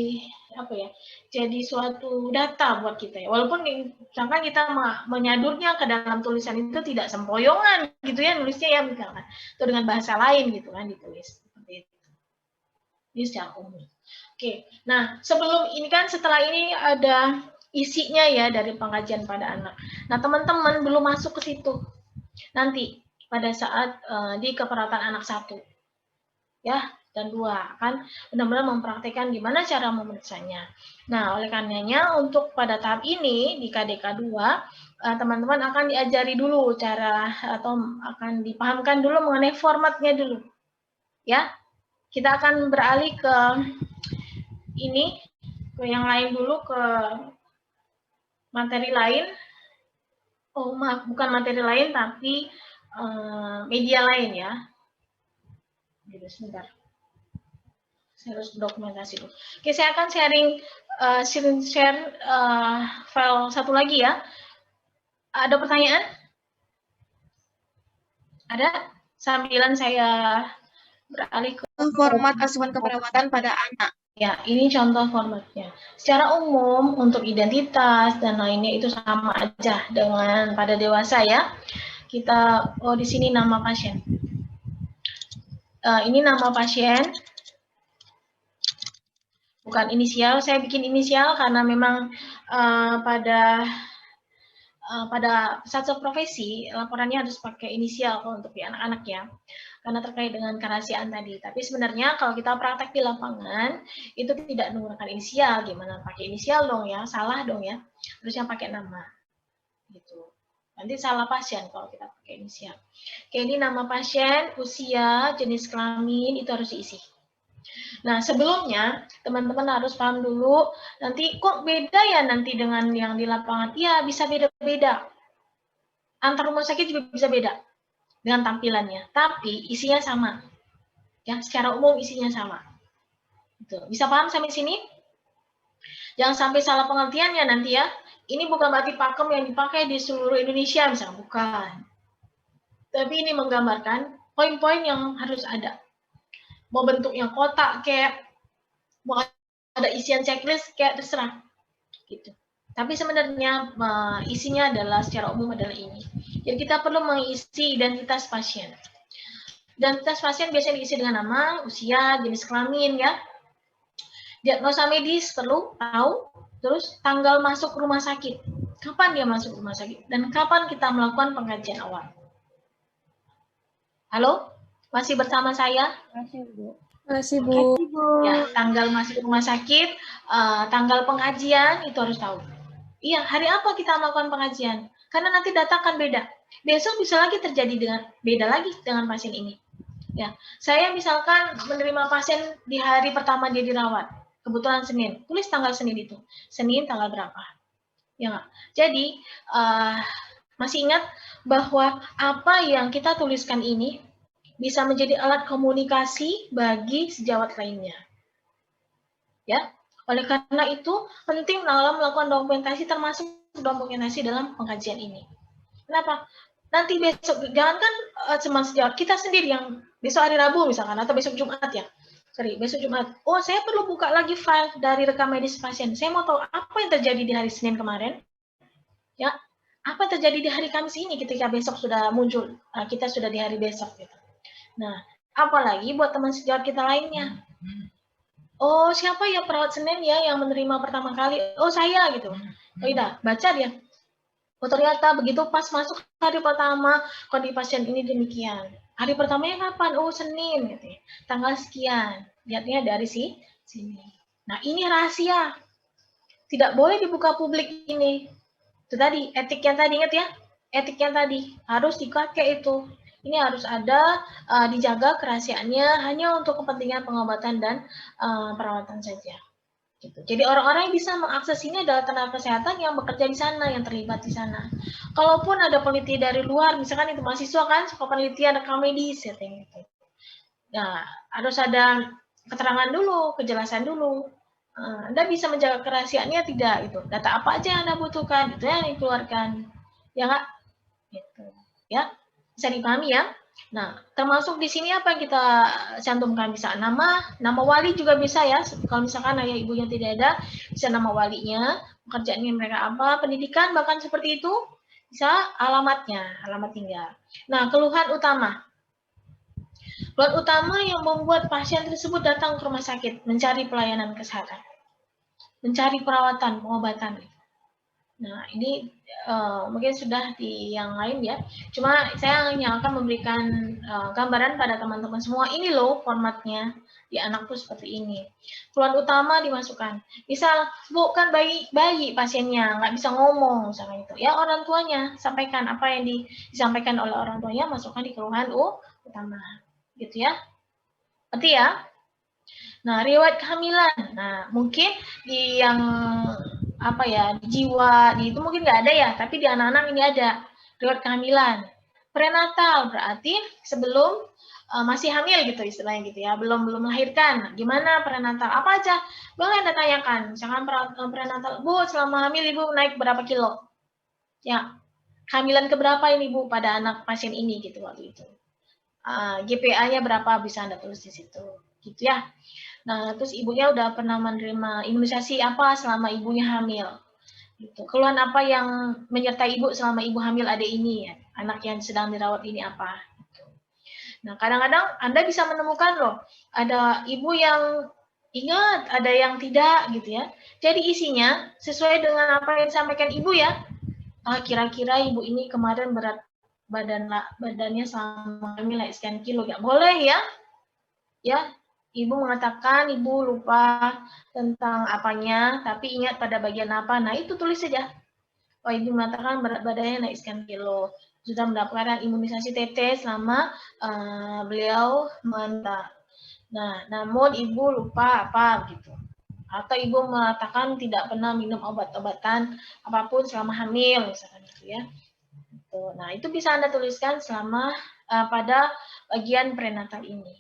apa ya? Jadi suatu data buat kita ya. Walaupun misalkan kita menyadurnya ke dalam tulisan itu tidak sempoyongan gitu ya, nulisnya ya misalkan. Atau dengan bahasa lain gitu kan ditulis seperti itu. Ini secara umum. Oke. Nah, sebelum ini kan setelah ini ada isinya ya dari pengajian pada anak. Nah, teman-teman belum masuk ke situ. Nanti pada saat di keperawatan anak 1. Ya, dan 2 kan benar-benar mempraktikkan gimana cara memeriksanya. Nah, oleh karenanya untuk pada tahap ini di KDK 2 teman-teman akan diajari dulu cara atau akan dipahamkan dulu mengenai formatnya dulu. Ya. Kita akan beralih ke ini, ke yang lain dulu, ke materi lain. Oh, maaf, bukan materi lain, tapi media lain ya. Jadi, sebentar. Saya harus dokumentasi dulu. Oke, saya akan share file satu lagi ya. Ada pertanyaan? Ada? Sambilan saya beralih ke Format asuhan keperawatan pada anak. ya, ini contoh formatnya. Secara umum untuk identitas dan lainnya itu sama aja dengan pada dewasa ya. Kita di sini nama pasien. Ini nama pasien. Bukan inisial, saya bikin inisial karena memang pada satu profesi laporannya harus pakai inisial kalau untuk di anak-anak ya, karena terkait dengan kerahasiaan tadi. Tapi sebenarnya kalau kita praktek di lapangan itu tidak menggunakan inisial, gimana pakai inisial dong ya, salah dong ya, harusnya pakai nama gitu. Nanti salah pasien kalau kita pakai inisial. Oke, ini nama pasien, usia, jenis kelamin itu harus diisi. Nah, sebelumnya teman-teman harus paham dulu, nanti kok beda ya nanti dengan yang di lapangan? Iya, bisa beda-beda. Antar rumah sakit juga bisa beda dengan tampilannya, tapi isinya sama. Ya, secara umum isinya sama. Gitu. Bisa paham sampai sini? Jangan sampai salah pengertian ya nanti ya. Ini bukan berarti pakem yang dipakai di seluruh Indonesia, misalnya, bukan. Tapi ini menggambarkan poin-poin yang harus ada. Mau bentuknya kotak kayak mau ada isian checklist kayak terserah gitu. Tapi sebenarnya isinya adalah secara umum adalah ini. Jadi kita perlu mengisi identitas pasien. Identitas pasien biasanya diisi dengan nama, usia, jenis kelamin ya. Diagnosa medis perlu tahu, terus tanggal masuk rumah sakit. Kapan dia masuk rumah sakit dan kapan kita melakukan pengkajian awal. Halo? Masih bersama saya? Masih, Bu. Masih, Bu. Ya, tanggal masuk rumah sakit, tanggal pengajian itu harus tahu. Iya, hari apa kita melakukan pengajian? Karena nanti data akan beda. Besok bisa lagi terjadi dengan beda lagi dengan pasien ini. Ya, saya misalkan menerima pasien di hari pertama dia dirawat, kebetulan Senin, tulis tanggal Senin itu, Senin tanggal berapa? Ya nggak? Jadi masih ingat bahwa apa yang kita tuliskan ini bisa menjadi alat komunikasi bagi sejawat lainnya. Ya, oleh karena itu penting dalam melakukan dokumentasi termasuk dokumentasi dalam pengkajian ini. Kenapa? Nanti besok jangankan cuma sejawat kita sendiri yang besok hari Rabu misalkan atau besok Jumat ya. Besok Jumat. Oh, saya perlu buka lagi file dari rekam medis pasien. Saya mau tahu apa yang terjadi di hari Senin kemarin. Ya, apa yang terjadi di hari Kamis ini ketika besok sudah muncul. Kita sudah di hari besok gitu. Nah, apalagi buat teman sejawat kita lainnya. Oh, siapa ya perawat Senin ya yang menerima pertama kali? Oh, saya gitu. Oh, iya, baca dia. Oh, ternyata begitu pas masuk hari pertama, kondisi pasien ini demikian. Hari pertamanya kapan? Oh, Senin gitu ya. Tanggal sekian. Lihatnya dari sini. Nah, ini rahasia. Tidak boleh dibuka publik ini. Itu tadi, etik yang tadi, ingat ya? Etik yang tadi harus dipakai itu. Ini harus ada, dijaga kerahasiaannya hanya untuk kepentingan pengobatan dan perawatan saja. Gitu. Jadi orang-orang yang bisa mengakses ini adalah tenaga kesehatan yang bekerja di sana, yang terlibat di sana. Kalaupun ada peneliti dari luar, misalkan itu mahasiswa kan, suka penelitian rekam medis, gitu. Nah, harus ada keterangan dulu, kejelasan dulu. Anda bisa menjaga kerahasiaannya tidak? Itu data apa aja yang Anda butuhkan, itu yang dikeluarkan, ya nggak? Gitu. Ya, bisa dipahami ya. Nah, termasuk di sini apa yang kita cantumkan, bisa nama wali juga bisa ya. Kalau misalkan ayah ibunya tidak ada, bisa nama walinya, pekerjaannya mereka apa, pendidikan bahkan seperti itu, bisa alamatnya, alamat tinggal. Nah, keluhan utama. Keluhan utama yang membuat pasien tersebut datang ke rumah sakit, mencari pelayanan kesehatan, mencari perawatan, pengobatan. Nah, ini mungkin sudah di yang lain ya. Cuma saya hanya akan memberikan gambaran pada teman-teman semua. Ini loh formatnya di anakku seperti ini. Keluhan utama dimasukkan. Misal, Bu, kan bayi pasiennya nggak bisa ngomong, misalnya itu. Ya, orang tuanya sampaikan apa yang disampaikan oleh orang tuanya, masukkan di keluhan utama. Gitu ya. Berarti ya. Nah, riwayat kehamilan. Nah, mungkin di yang apa ya, di jiwa, di itu mungkin nggak ada ya, tapi di anak-anak ini ada riwayat kehamilan. Prenatal berarti sebelum masih hamil gitu istilahnya gitu ya, belum melahirkan. Gimana prenatal? Apa aja? Boleh Anda tanyakan. Misalkan prenatal, Bu, selama hamil Ibu naik berapa kilo? Ya, kehamilan keberapa ini Bu pada anak pasien ini gitu waktu itu. GPA-nya berapa bisa Anda tulis di situ. Gitu ya. Nah, terus ibunya udah pernah menerima imunisasi apa selama ibunya hamil. Gitu. Keluhan apa yang menyertai ibu selama ibu hamil adik ini, ya. Anak yang sedang dirawat ini apa. Gitu. Nah, kadang-kadang Anda bisa menemukan loh, ada ibu yang ingat, ada yang tidak gitu ya. Jadi isinya sesuai dengan apa yang disampaikan ibu ya. Kira-kira ibu ini kemarin berat badannya selama hamil sekian kilo, nggak boleh ya. Ya, ibu mengatakan ibu lupa tentang apanya, tapi ingat pada bagian apa. Nah, itu tulis saja. Oh, ibu mengatakan berat badannya naik sekian kilo. Sudah mendapatkan imunisasi TT selama beliau mendak. Nah, namun ibu lupa apa gitu. Atau ibu mengatakan tidak pernah minum obat-obatan apapun selama hamil, misalkan gitu ya. Nah, itu bisa Anda tuliskan selama pada bagian prenatal ini.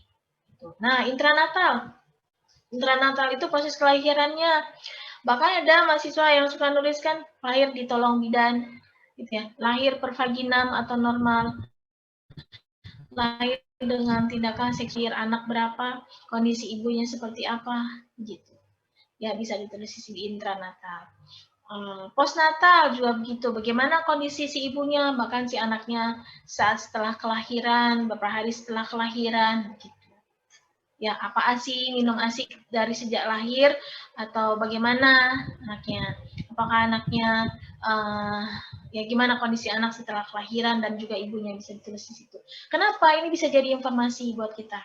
Nah, intranatal. Intranatal itu proses kelahirannya. Bahkan ada mahasiswa yang suka nuliskan lahir di tolong bidan, gitu ya. Lahir per vaginam atau normal. Lahir dengan tindakan seksual anak berapa, kondisi ibunya seperti apa, gitu. Ya, bisa ditulis di intranatal. Postnatal juga begitu. Bagaimana kondisi si ibunya, bahkan si anaknya saat setelah kelahiran, beberapa hari setelah kelahiran, gitu. Ya, apa ASI, minum ASI dari sejak lahir, atau bagaimana anaknya, apakah anaknya, ya gimana kondisi anak setelah kelahiran, dan juga ibunya bisa ditulis di situ. Kenapa? Ini bisa jadi informasi buat kita.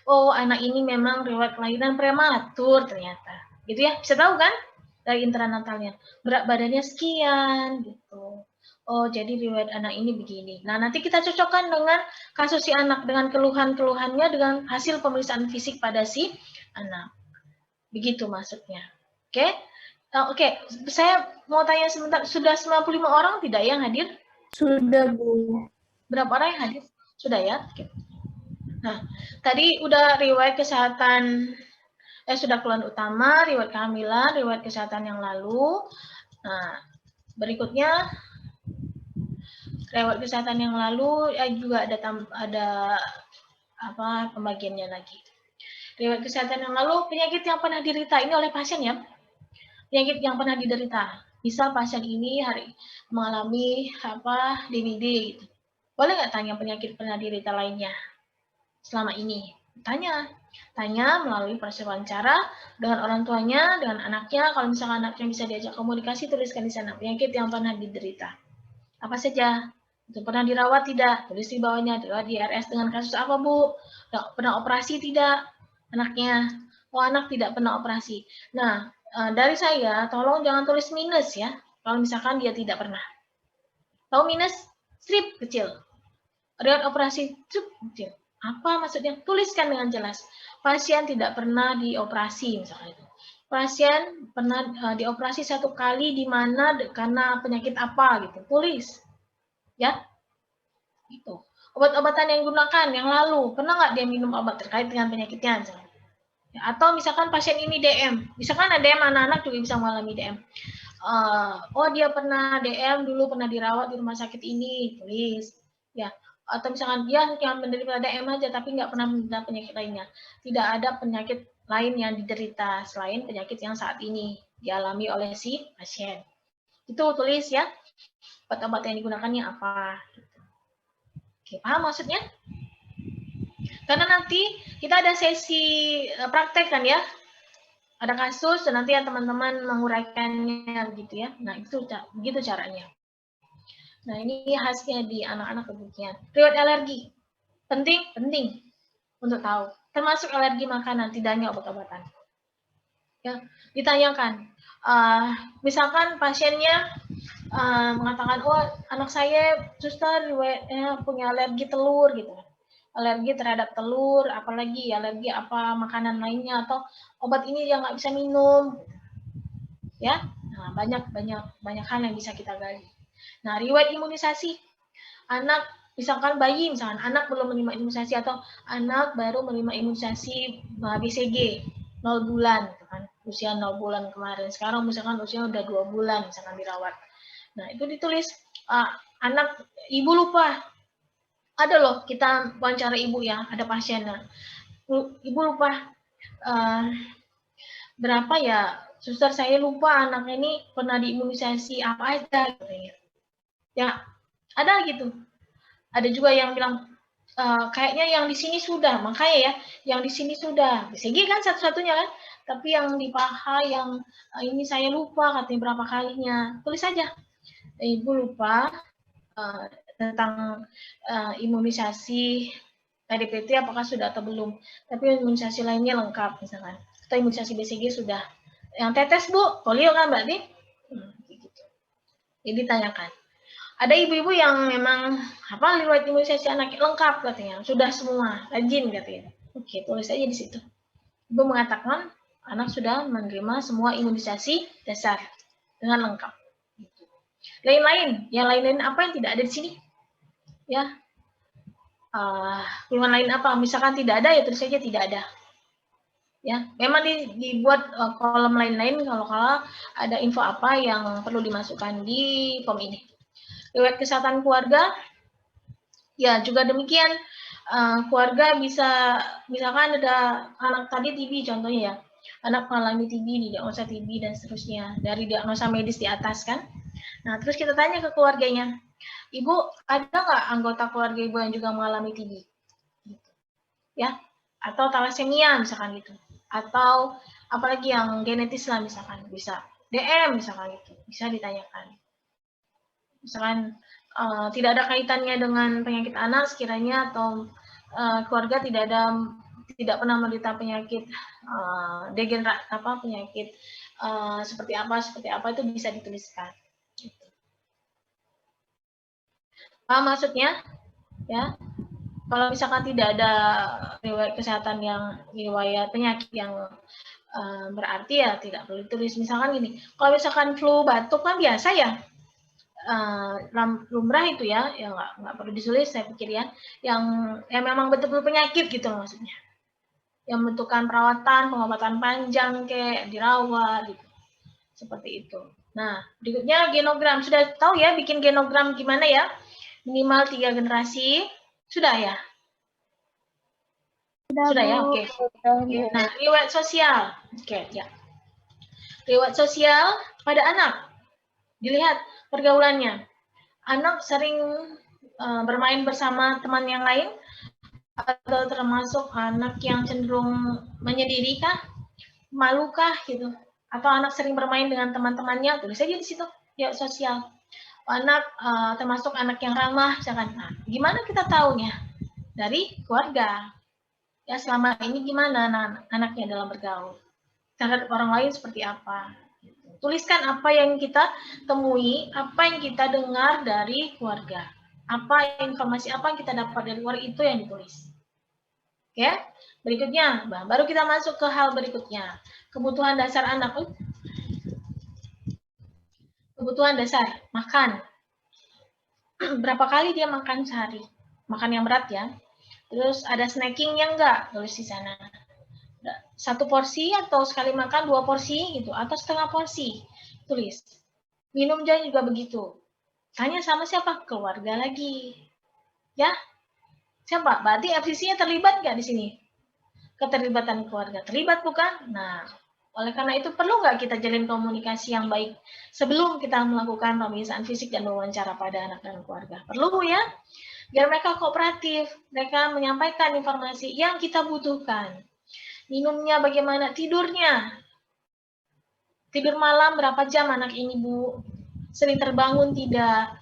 Oh, anak ini memang riwayat kelahiran prematur ternyata. Gitu ya, bisa tahu kan? Dari intranatalnya. Berat badannya sekian, gitu. Oh, jadi riwayat anak ini begini. Nah, nanti kita cocokkan dengan kasus si anak, dengan keluhan-keluhannya, dengan hasil pemeriksaan fisik pada si anak. Begitu maksudnya. Oke? Oke, saya mau tanya sebentar, sudah 95 orang tidak yang hadir? Sudah, Bu. Berapa orang yang hadir? Sudah ya? Oke. Nah, tadi udah riwayat kesehatan, sudah keluhan utama, riwayat kehamilan, riwayat kesehatan yang lalu. Nah, berikutnya riwayat kesehatan yang lalu juga ada apa pembagiannya lagi. Riwayat kesehatan yang lalu, penyakit yang pernah diderita ini oleh pasien ya. Penyakit yang pernah diderita. Misal pasien ini mengalami apa DBD gitu. Boleh nggak tanya penyakit pernah diderita lainnya selama ini? Tanya melalui proses wawancara dengan orang tuanya, dengan anaknya. Kalau misalkan anaknya bisa diajak komunikasi, tuliskan di sana penyakit yang pernah diderita. Apa saja? Itu pernah dirawat tidak? Tulis di bawahnya. Dirawat di RS dengan kasus apa, Bu? Pernah operasi tidak anaknya? Oh, anak tidak pernah operasi. Nah, dari saya, tolong jangan tulis minus ya. Kalau misalkan dia tidak pernah. Tahu minus? Strip kecil. Riwayat operasi strip kecil. Apa maksudnya? Tuliskan dengan jelas. Pasien tidak pernah dioperasi, misalkan itu. Pasien pernah dioperasi 1 kali di mana karena penyakit apa gitu. Tulis. Ya, itu. Obat-obatan yang digunakan yang lalu, pernah nggak dia minum obat terkait dengan penyakitnya? Ya, atau misalkan pasien ini DM, misalkan ada DM anak-anak juga bisa mengalami DM. Oh, dia pernah DM dulu, pernah dirawat di rumah sakit ini, tulis. Ya, atau misalkan dia yang menderita DM aja, tapi nggak pernah menderita penyakit lainnya. Tidak ada penyakit lain yang diderita selain penyakit yang saat ini dialami oleh si pasien. Itu tulis ya. Obat-obat yang digunakannya apa. Oke, paham maksudnya? Karena nanti kita ada sesi praktek kan ya. Ada kasus dan nanti ya teman-teman menguraikannya gitu ya. Nah, itu begitu caranya. Nah, ini khasnya di anak-anak demikian. Riwayat alergi. Penting untuk tahu. Termasuk alergi makanan, tidak hanya obat-obatan. Ya, ditanyakan. Misalkan pasiennya mengatakan, oh anak saya suster punya alergi telur gitu, alergi terhadap telur, apalagi alergi apa makanan lainnya atau obat ini dia nggak bisa minum, ya. Nah, banyak hal yang bisa kita gali. Nah, riwayat imunisasi anak, misalkan bayi, misalkan anak belum menerima imunisasi atau anak baru menerima imunisasi BCG 0 bulan, kan, usia 0 bulan kemarin, sekarang misalkan usia udah 2 bulan, misalkan dirawat. Nah, itu ditulis anak, ibu lupa. Ada loh, kita wawancara ibu ya, ada pasiennya. Ibu lupa, berapa ya, suster saya lupa anaknya ini pernah diimunisasi apa aja, gitu ya. Ya, ada gitu. Ada juga yang bilang, kayaknya yang di sini sudah, makanya ya, yang di sini sudah. BCG kan satu-satunya kan, tapi yang di paha, yang ini saya lupa, katanya berapa kalinya. Tulis saja, ibu lupa tentang imunisasi DPT apakah sudah atau belum. Tapi imunisasi lainnya lengkap misalkan. Atau imunisasi BCG sudah. Yang tetes Bu, polio kan berarti? Gitu. Jadi tanyakan. Ada ibu-ibu yang memang apa riwayat imunisasi anak lengkap katanya, sudah semua, rajin katanya. Oke, tulis aja di situ. Ibu mengatakan anak sudah menerima semua imunisasi dasar dengan lengkap. Lain-lain, yang lain-lain apa yang tidak ada di sini? Ya, keluhan lain apa? Misalkan tidak ada, ya tulis saja tidak ada. Ya, memang dibuat kolom lain-lain kalau ada info apa yang perlu dimasukkan di form ini. Riwayat kesehatan keluarga, ya juga demikian. Keluarga bisa, misalkan ada anak tadi TB contohnya ya, anak mengalami TB, didiagnosa TB dan seterusnya, dari diagnosa medis di atas kan. Nah, terus kita tanya ke keluarganya, Ibu, ada nggak anggota keluarga Ibu yang juga mengalami TB? Gitu. Ya, atau thalassemia misalkan gitu. Atau apalagi yang genetis lah misalkan, bisa DM misalkan gitu, bisa ditanyakan. Misalkan tidak ada kaitannya dengan penyakit anak sekiranya, atau keluarga tidak pernah menderita penyakit degeneratif, penyakit seperti apa itu bisa dituliskan. Gitu. Paham maksudnya? Ya. Kalau misalkan tidak ada riwayat kesehatan riwayat penyakit yang berarti ya tidak perlu ditulis. Misalkan gini, kalau misalkan flu batuk kan biasa ya, lumrah itu ya nggak perlu ditulis saya pikir ya, yang memang betul-betul penyakit gitu maksudnya, yang membutuhkan perawatan, pengobatan panjang kayak dirawat gitu, seperti itu. Nah, berikutnya genogram. Sudah tahu ya bikin genogram gimana ya? Minimal 3 generasi. Sudah ya? Sudah ya, oke. Nah, riwayat sosial. Oke, ya. Riwayat sosial pada anak. Dilihat pergaulannya. Anak sering bermain bersama teman yang lain, atau termasuk anak yang cenderung menyendiri kah? Malu kah gitu? Atau anak sering bermain dengan teman-temannya? Tulis aja di situ, ya sosial. Anak termasuk anak yang ramah, misalkan. Nah, gimana kita tahunya? Dari keluarga. Ya, selama ini gimana anaknya dalam bergaul? Terhadap orang lain seperti apa? Tuliskan apa yang kita temui, apa yang kita dengar dari keluarga. Informasi apa yang kita dapat dari luar, itu yang ditulis. Oke, berikutnya, baru kita masuk ke hal berikutnya. Kebutuhan dasar anak. Kebutuhan dasar, makan. Berapa kali dia makan sehari? Makan yang berat ya. Terus ada snackingnya enggak? Tulis di sana. 1 porsi atau sekali makan 2 porsi gitu, atau setengah porsi. Tulis. Minumnya juga begitu. Tanya sama siapa? Keluarga lagi. Ya? Siapa? Berarti FCC-nya terlibat nggak di sini? Keterlibatan keluarga. Terlibat bukan? Nah, oleh karena itu perlu nggak kita jalin komunikasi yang baik sebelum kita melakukan pemeriksaan fisik dan wawancara pada anak dan keluarga? Perlu ya? Biar mereka kooperatif, mereka menyampaikan informasi yang kita butuhkan. Minumnya bagaimana? Tidurnya. Tidur malam berapa jam anak ini, Bu? Sering terbangun tidak?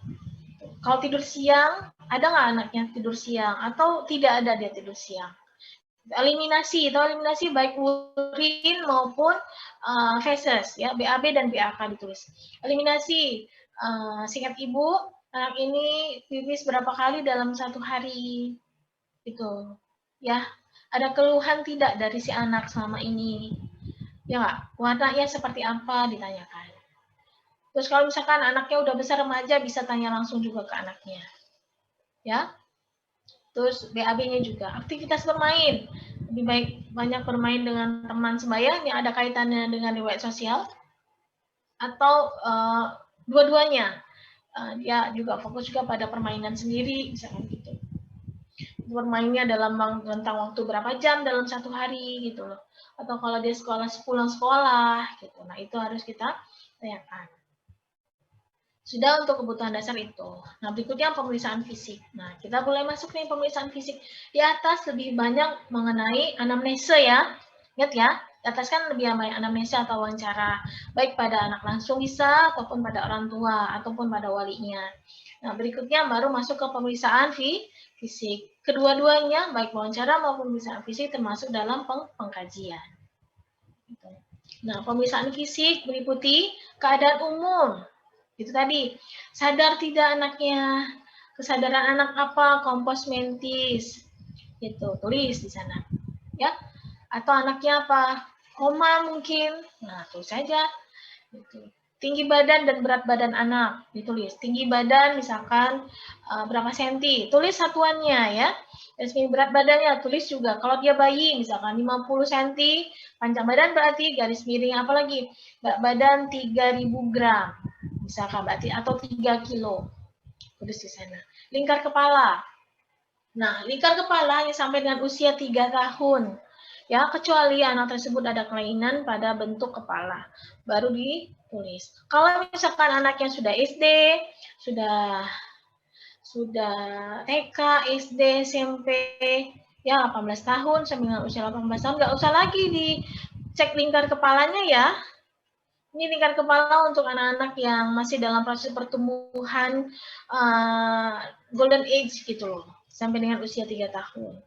Kalau tidur siang, ada nggak anaknya tidur siang? Atau tidak ada dia tidur siang? Eliminasi baik urin maupun feses, ya, BAB dan BAK ditulis. Eliminasi, singkat Ibu, anak ini pipis berapa kali dalam 1 hari? Gitu. Ya, ada keluhan tidak dari si anak selama ini? Ya nggak? Warnanya seperti apa? Ditanyakan. Terus kalau misalkan anaknya udah besar remaja, bisa tanya langsung juga ke anaknya. Ya. Terus BAB-nya juga, aktivitas bermain. Lebih baik banyak bermain dengan teman sebaya yang ada kaitannya dengan riwayat sosial, atau dua-duanya. Dia juga fokus juga pada permainan sendiri, misalkan gitu. Bermainnya dalam rentang waktu berapa jam dalam satu hari gitu loh. Atau kalau dia pulang sekolah gitu. Nah, itu harus kita tanyakan. Sudah untuk kebutuhan dasar itu. Nah, berikutnya pemeriksaan fisik. Nah, kita boleh masuk nih pemeriksaan fisik. Di atas lebih banyak mengenai anamnesa ya. Ingat ya, di atas kan lebih banyak anamnesa atau wawancara. Baik pada anak langsung bisa, ataupun pada orang tua, ataupun pada walinya. Nah, berikutnya baru masuk ke pemeriksaan fisik. Kedua-duanya, baik wawancara maupun pemeriksaan fisik, termasuk dalam pengkajian. Nah, pemeriksaan fisik meliputi keadaan umum. Itu tadi, sadar tidak anaknya, kesadaran anak apa, kompos mentis, gitu, tulis di sana, ya. Atau anaknya apa, koma mungkin, nah tulis saja. Gitu. Tinggi badan dan berat badan anak, ditulis. Tinggi badan misalkan berapa senti, tulis satuannya ya. Dan berat badannya, tulis juga. Kalau dia bayi misalkan 50 cm, panjang badan berarti garis miring apalagi, berat badan 3000 gram. Misalkan berarti atau 3 kilo. Tulis di sana. Lingkar kepala. Nah, lingkar kepala yang sampai dengan usia 3 tahun. Ya, kecuali anak tersebut ada kelainan pada bentuk kepala. Baru ditulis. Kalau misalkan anaknya sudah SD, sudah TK, SD, SMP, ya 18 tahun sampai dengan usia 18 tahun, nggak usah lagi dicek lingkar kepalanya ya. Ini lingkar kepala untuk anak-anak yang masih dalam proses pertumbuhan golden age gitu loh, sampai dengan usia 3 tahun.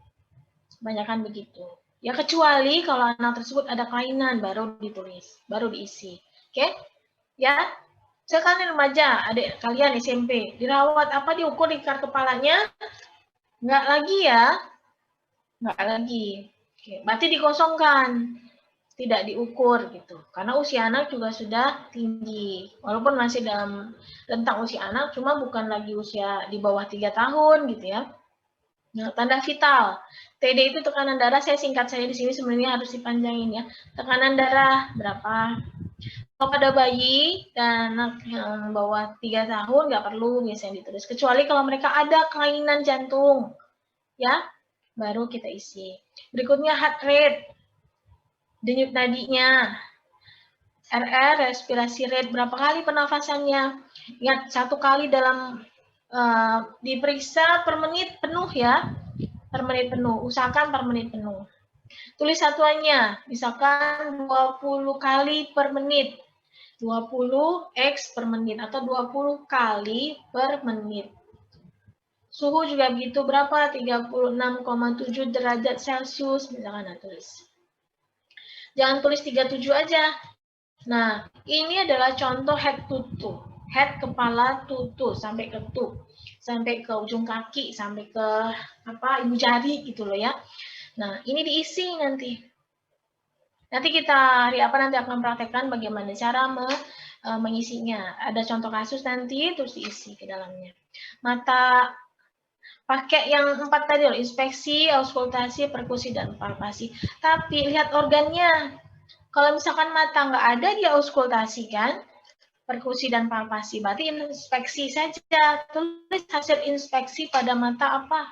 Kebanyakan begitu. Ya kecuali kalau anak tersebut ada kelainan, baru ditulis, baru diisi. Oke? Ya. Sekarang remaja, adik kalian SMP, dirawat apa, diukur lingkar kepalanya? Enggak lagi ya. Enggak lagi. Oke, berarti dikosongkan. Tidak diukur gitu. Karena usia anak juga sudah tinggi. Walaupun masih dalam rentang usia anak, cuma bukan lagi usia di bawah 3 tahun gitu ya. Nah, tanda vital. TD itu tekanan darah, saya singkat saja di sini, sebenarnya harus dipanjangin ya. Tekanan darah berapa? Kalau pada bayi dan anak yang bawah 3 tahun nggak perlu biasanya ditulis. Kecuali kalau mereka ada kelainan jantung. Ya, baru kita isi. Berikutnya heart rate. Denyut nadinya, RR, respirasi rate, berapa kali pernafasannya. Ingat, 1 kali dalam diperiksa per menit penuh ya, per menit penuh, usahakan per menit penuh. Tulis satuannya, misalkan 20 kali per menit, 20 X per menit, atau 20 kali per menit. Suhu juga begitu, berapa? 36,7 derajat Celcius, misalkan, nah, tulis. Jangan tulis 37 aja. Nah, ini adalah contoh head to toe. Head, kepala, tutu, sampai ke tu. Sampai ke ujung kaki, sampai ke ibu jari gitu loh ya. Nah, ini diisi nanti. Nanti kita hari apa nanti akan praktekkan bagaimana cara mengisinya. Ada contoh kasus nanti, terus diisi ke dalamnya. Mata, pakai yang 4 tadi loh, inspeksi, auskultasi, perkusi, dan palpasi. Tapi lihat organnya. Kalau misalkan mata nggak ada, dia auskultasi kan, perkusi dan palpasi. Berarti inspeksi saja. Tulis hasil inspeksi pada mata apa.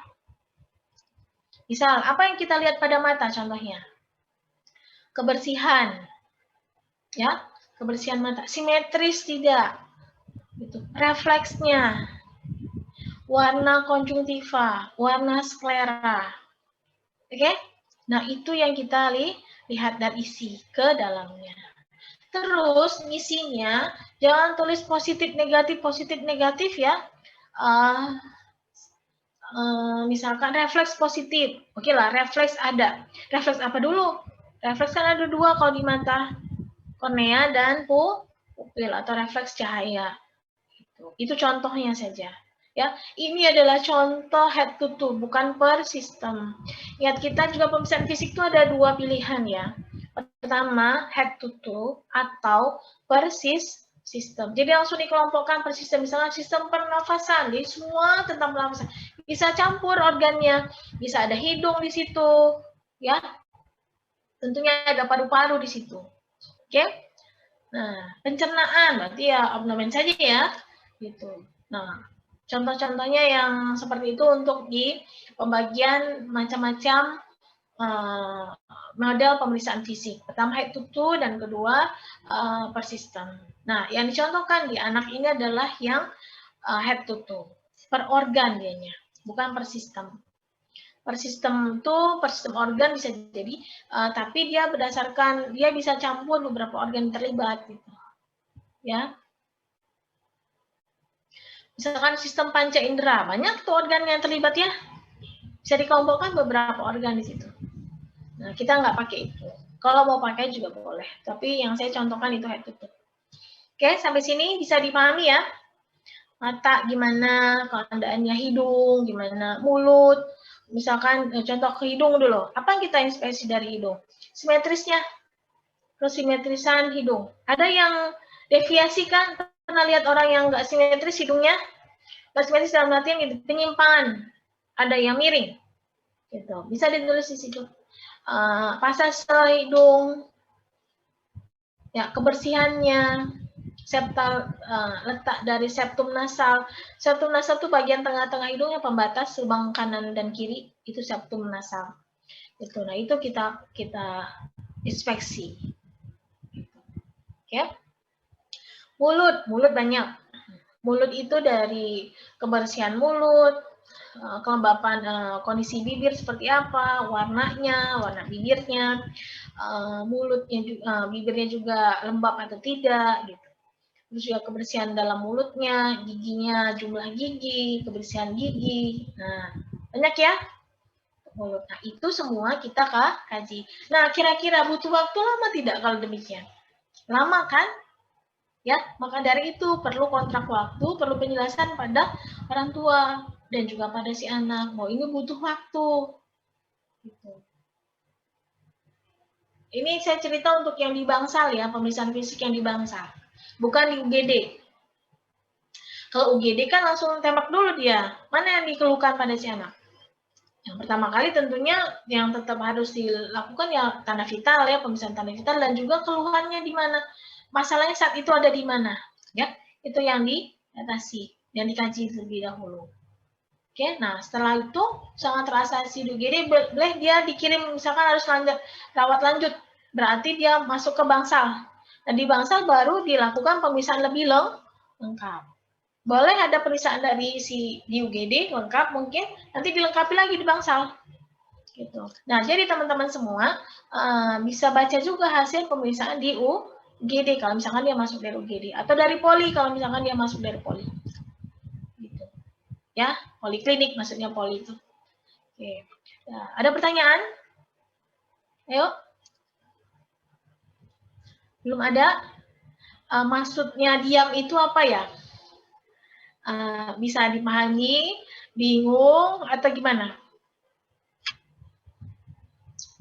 Misal, apa yang kita lihat pada mata contohnya? Kebersihan. Ya, kebersihan mata. Simetris tidak. Gitu. Refleksnya. Warna konjungtiva, warna sklera. Oke? Nah, itu yang kita lihat dan isi ke dalamnya. Terus, ngisinya, jangan tulis positif, negatif ya. Misalkan refleks positif. Oke lah, refleks ada. Refleks apa dulu? Refleks kan ada 2 kalau di mata. Kornea dan pupil atau refleks cahaya. Itu contohnya saja. Ya, ini adalah contoh head to toe, bukan per sistem. Ingat, kita juga pemeriksaan fisik itu ada 2 pilihan ya. Pertama, head to toe atau per sistem. Jadi langsung dikelompokkan per sistem. Misalnya sistem pernafasan, jadi semua tentang pernafasan. Bisa campur organnya, bisa ada hidung di situ, ya. Tentunya ada paru-paru di situ. Oke? Nah, pencernaan berarti ya abdomen saja ya, gitu. Nah, contoh-contohnya yang seperti itu untuk di pembagian macam-macam model pemeriksaan fisik. Pertama head to toe dan kedua per system. Nah, yang dicontohkan di anak ini adalah yang head to toe, per organ dianya, bukan per system. Per sistem itu, per sistem organ bisa jadi, tapi dia berdasarkan, dia bisa campur beberapa organ terlibat, gitu. Ya. Misalkan sistem panca indera, banyak tuh organ yang terlibat ya. Bisa dikelompokkan beberapa organ di situ. Nah, kita nggak pakai itu. Kalau mau pakai juga boleh, tapi yang saya contohkan itu head to toe. Oke, sampai sini bisa dipahami ya. Mata gimana, keadaannya hidung, gimana mulut. Misalkan contoh ke hidung dulu. Apa yang kita inspeksi dari hidung? Simetrisnya, kesimetrisan hidung. Ada yang deviasi kan? Pernah lihat orang yang nggak simetris hidungnya? Nggak simetris dalam artian gitu, penyimpangan. Ada yang miring. Gitu. Bisa ditulis di situ. Pasase hidung, ya kebersihannya, septal, letak dari septum nasal. Septum nasal itu bagian tengah-tengah hidungnya pembatas lubang kanan dan kiri, itu septum nasal. Itu, nah itu kita inspeksi. Oke. Mulut banyak. Mulut itu dari kebersihan mulut, kelembapan kondisi bibir seperti apa, warnanya, warna bibirnya, mulutnya, bibirnya juga lembab atau tidak, gitu. Terus juga kebersihan dalam mulutnya, giginya, jumlah gigi, kebersihan gigi. Nah, banyak ya mulut. Nah, itu semua kita kaji. Nah, kira-kira butuh waktu lama tidak kalau demikian? Lama kan? Ya, maka dari itu perlu kontrak waktu, perlu penjelasan pada orang tua dan juga pada si anak. Mau ini butuh waktu. Gitu. Ini saya cerita untuk yang di Bangsal ya, pemeriksaan fisik yang di Bangsal. Bukan di UGD. Kalau UGD kan langsung tembak dulu dia. Mana yang dikeluhkan pada si anak? Yang pertama kali tentunya yang tetap harus dilakukan ya tanda vital ya, pemeriksaan tanda vital dan juga keluhannya di mana. Masalahnya saat itu ada di mana, ya? Itu yang diatasi, yang dikaji terlebih dahulu. Oke, nah setelah itu sangat terasa si UGD, boleh dia dikirim misalkan harus rawat lanjut, berarti dia masuk ke Bangsal. Dan di Bangsal baru dilakukan pemeriksaan lebih lengkap. Boleh ada pemeriksaan dari si di UGD lengkap mungkin, nanti dilengkapi lagi di Bangsal. Gitu. Nah, jadi teman-teman semua bisa baca juga hasil pemeriksaan di UGD kalau misalkan dia masuk dari UGD atau dari poli kalau misalkan dia masuk dari poli. Gitu. Ya, poliklinik maksudnya poli itu. Oke. Nah, ada pertanyaan? Ayo. Belum ada? Maksudnya diam itu apa ya? Bisa dipahami, bingung, atau gimana?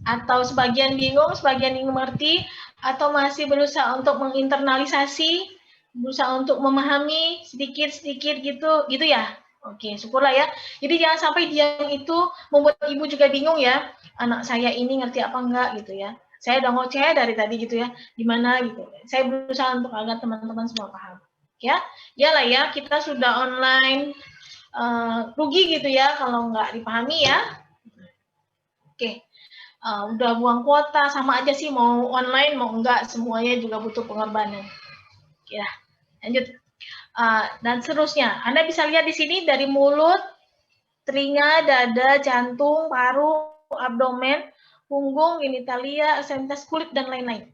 Atau sebagian bingung, sebagian mengerti, atau masih berusaha untuk menginternalisasi, berusaha untuk memahami sedikit-sedikit gitu ya? Oke, syukurlah ya. Jadi jangan sampai diam itu membuat ibu juga bingung ya, anak saya ini ngerti apa enggak gitu ya. Saya udah ngoceh dari tadi gitu ya, gimana gitu. Saya berusaha untuk agar teman-teman semua paham. Ya, iyalah ya, kita sudah online, rugi gitu ya kalau nggak dipahami ya. Oke. Udah buang kuota, sama aja sih mau online mau enggak, semuanya juga butuh pengorbanan. Ya, lanjut. Dan seterusnya, Anda bisa lihat di sini dari mulut, telinga, dada, jantung, paru, abdomen, punggung, genitalia, ekstremitas kulit, dan lain-lain.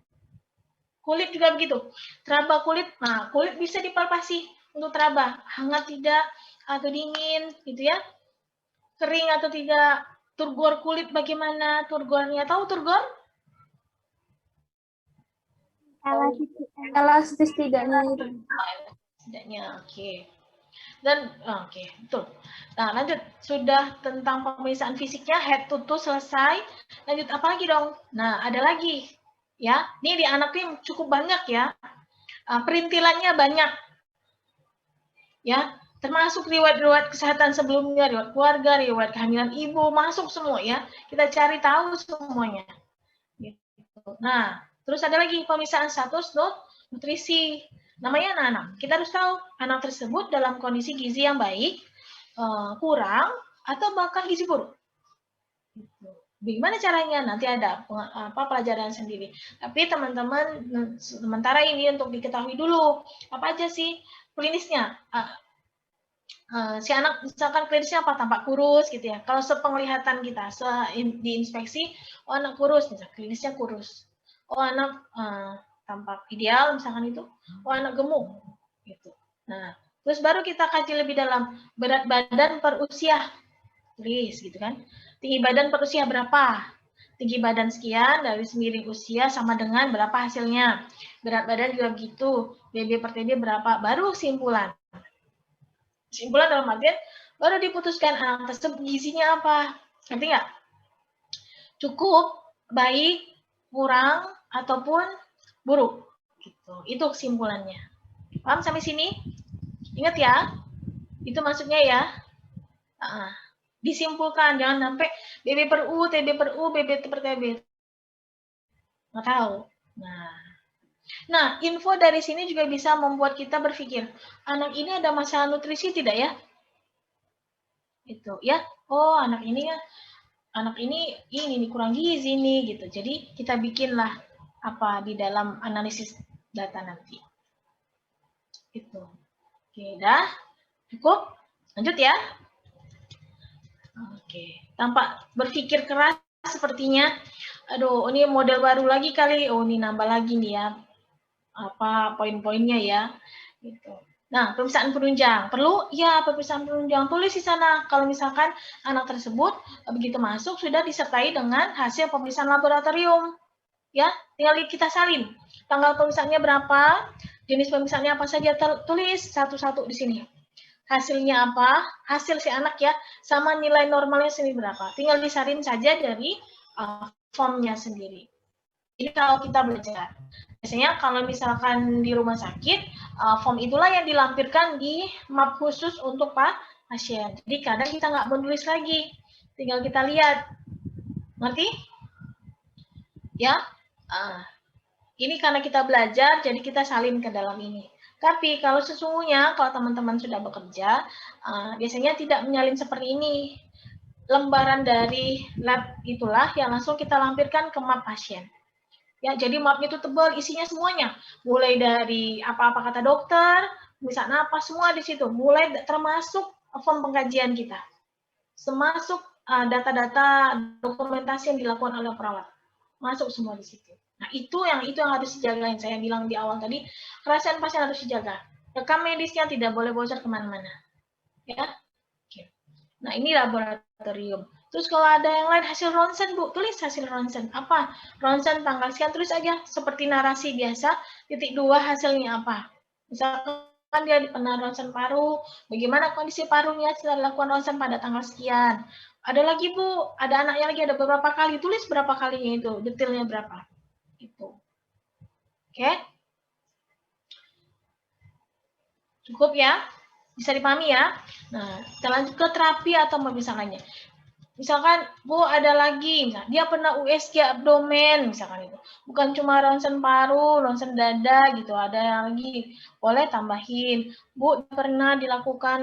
Kulit juga begitu. Teraba kulit, nah kulit bisa dipalpasi untuk teraba, hangat tidak, atau dingin, gitu ya. Kering atau tidak. Turgor kulit bagaimana? Turgornya tahu turgor? Elastis tidaknya. Tidaknya, oke. Dan oke, betul. Nah, lanjut. Sudah tentang pemeriksaan fisiknya, head to toe selesai. Lanjut apa lagi dong? Nah, ada lagi. Ya, ini di anak ini cukup banyak ya. perintilannya banyak. Ya, termasuk riwayat-riwayat kesehatan sebelumnya, riwayat keluarga, riwayat kehamilan ibu, masuk semua ya. Kita cari tahu semuanya. Gitu. Nah, terus ada lagi pemeriksaan status nutrisi. Namanya anak-anak. Kita harus tahu anak tersebut dalam kondisi gizi yang baik, kurang, atau bahkan gizi buruk. Bagaimana caranya? Nanti ada pelajaran sendiri. Tapi teman-teman, sementara ini untuk diketahui dulu, apa aja sih klinisnya? Si anak misalkan klinisnya apa? Tampak kurus gitu ya. Kalau sepenglihatan kita, diinspeksi, oh anak kurus, misalkan klinisnya kurus. Oh anak tampak ideal, misalkan itu. Oh anak gemuk, gitu. Nah, terus baru kita kaji lebih dalam berat badan per usia, tulis gitu kan. Tinggi badan per usia berapa? Tinggi badan sekian dari semiring usia sama dengan berapa hasilnya. Berat badan juga begitu. BB per TB berapa? Baru simpulan. Simpulan dalam artian baru diputuskan anak tersebut gizinya apa. Ngerti nggak? Cukup, baik, kurang, ataupun buruk. Gitu. Itu kesimpulannya. Paham sampai sini? Ingat ya. Itu maksudnya ya. Disimpulkan, jangan sampai BB per U, TB per U, BB per TB. Nggak tahu. Nah, info dari sini juga bisa membuat kita berpikir, anak ini ada masalah nutrisi tidak ya? Itu ya. Oh, anak ini kurang gizi nih gitu. Jadi kita bikinlah apa di dalam analisis data nanti. Itu. Oke, dah. Cukup? Lanjut ya. Oke, tampak berpikir keras sepertinya. Aduh, ini model baru lagi kali. Oh, ini nambah lagi nih ya. Apa poin-poinnya ya. Gitu. Nah, pemeriksaan penunjang. Perlu? Ya, pemeriksaan penunjang. Tulis di sana kalau misalkan anak tersebut begitu masuk sudah disertai dengan hasil pemeriksaan laboratorium. Ya, tinggal kita salin. Tanggal pemeriksaannya berapa? Jenis pemeriksaannya apa saja, tulis satu-satu di sini. Hasilnya apa? Hasil si anak ya, sama nilai normalnya sendiri berapa. Tinggal disalin saja dari formnya sendiri. Jadi kalau kita belajar, biasanya kalau misalkan di rumah sakit, form itulah yang dilampirkan di map khusus untuk pasien. Jadi kadang kita nggak menulis lagi, tinggal kita lihat. Ngerti? Ya? Ini karena kita belajar, jadi kita salin ke dalam ini. Tapi kalau sesungguhnya, kalau teman-teman sudah bekerja, biasanya tidak menyalin seperti ini. Lembaran dari lab itulah yang langsung kita lampirkan ke map pasien. Ya, jadi mapnya itu tebal, isinya semuanya. Mulai dari apa-apa kata dokter, misalnya apa, semua di situ. Mulai termasuk form pengkajian kita. Termasuk data-data dokumentasi yang dilakukan oleh perawat. Masuk semua di situ. Nah, itu yang harus dijagain. Saya bilang di awal tadi, kerahasiaan pasien harus dijaga. Rekam medisnya tidak boleh bocor kemana-mana. Ya. Oke. Nah, ini laboratorium. Terus kalau ada yang lain hasil ronsen, Bu, tulis hasil ronsen. Apa? Ronsen tanggal sekian, tulis aja seperti narasi biasa. Titik 2 hasilnya apa? Misalkan dia pernah ronsen paru, bagaimana kondisi parunya setelah dilakukan ronsen pada tanggal sekian. Ada lagi, Bu, ada anaknya lagi ada beberapa kali, tulis berapa kalinya itu, detailnya berapa. Itu. Oke? Cukup ya? Bisa dipahami ya? Nah, kita lanjut ke terapi atau misalnya. Misalkan, Bu, ada lagi, dia pernah USG abdomen, misalkan itu. Bukan cuma ronsen paru, ronsen dada, gitu. Ada yang lagi, boleh tambahin. Bu, pernah dilakukan,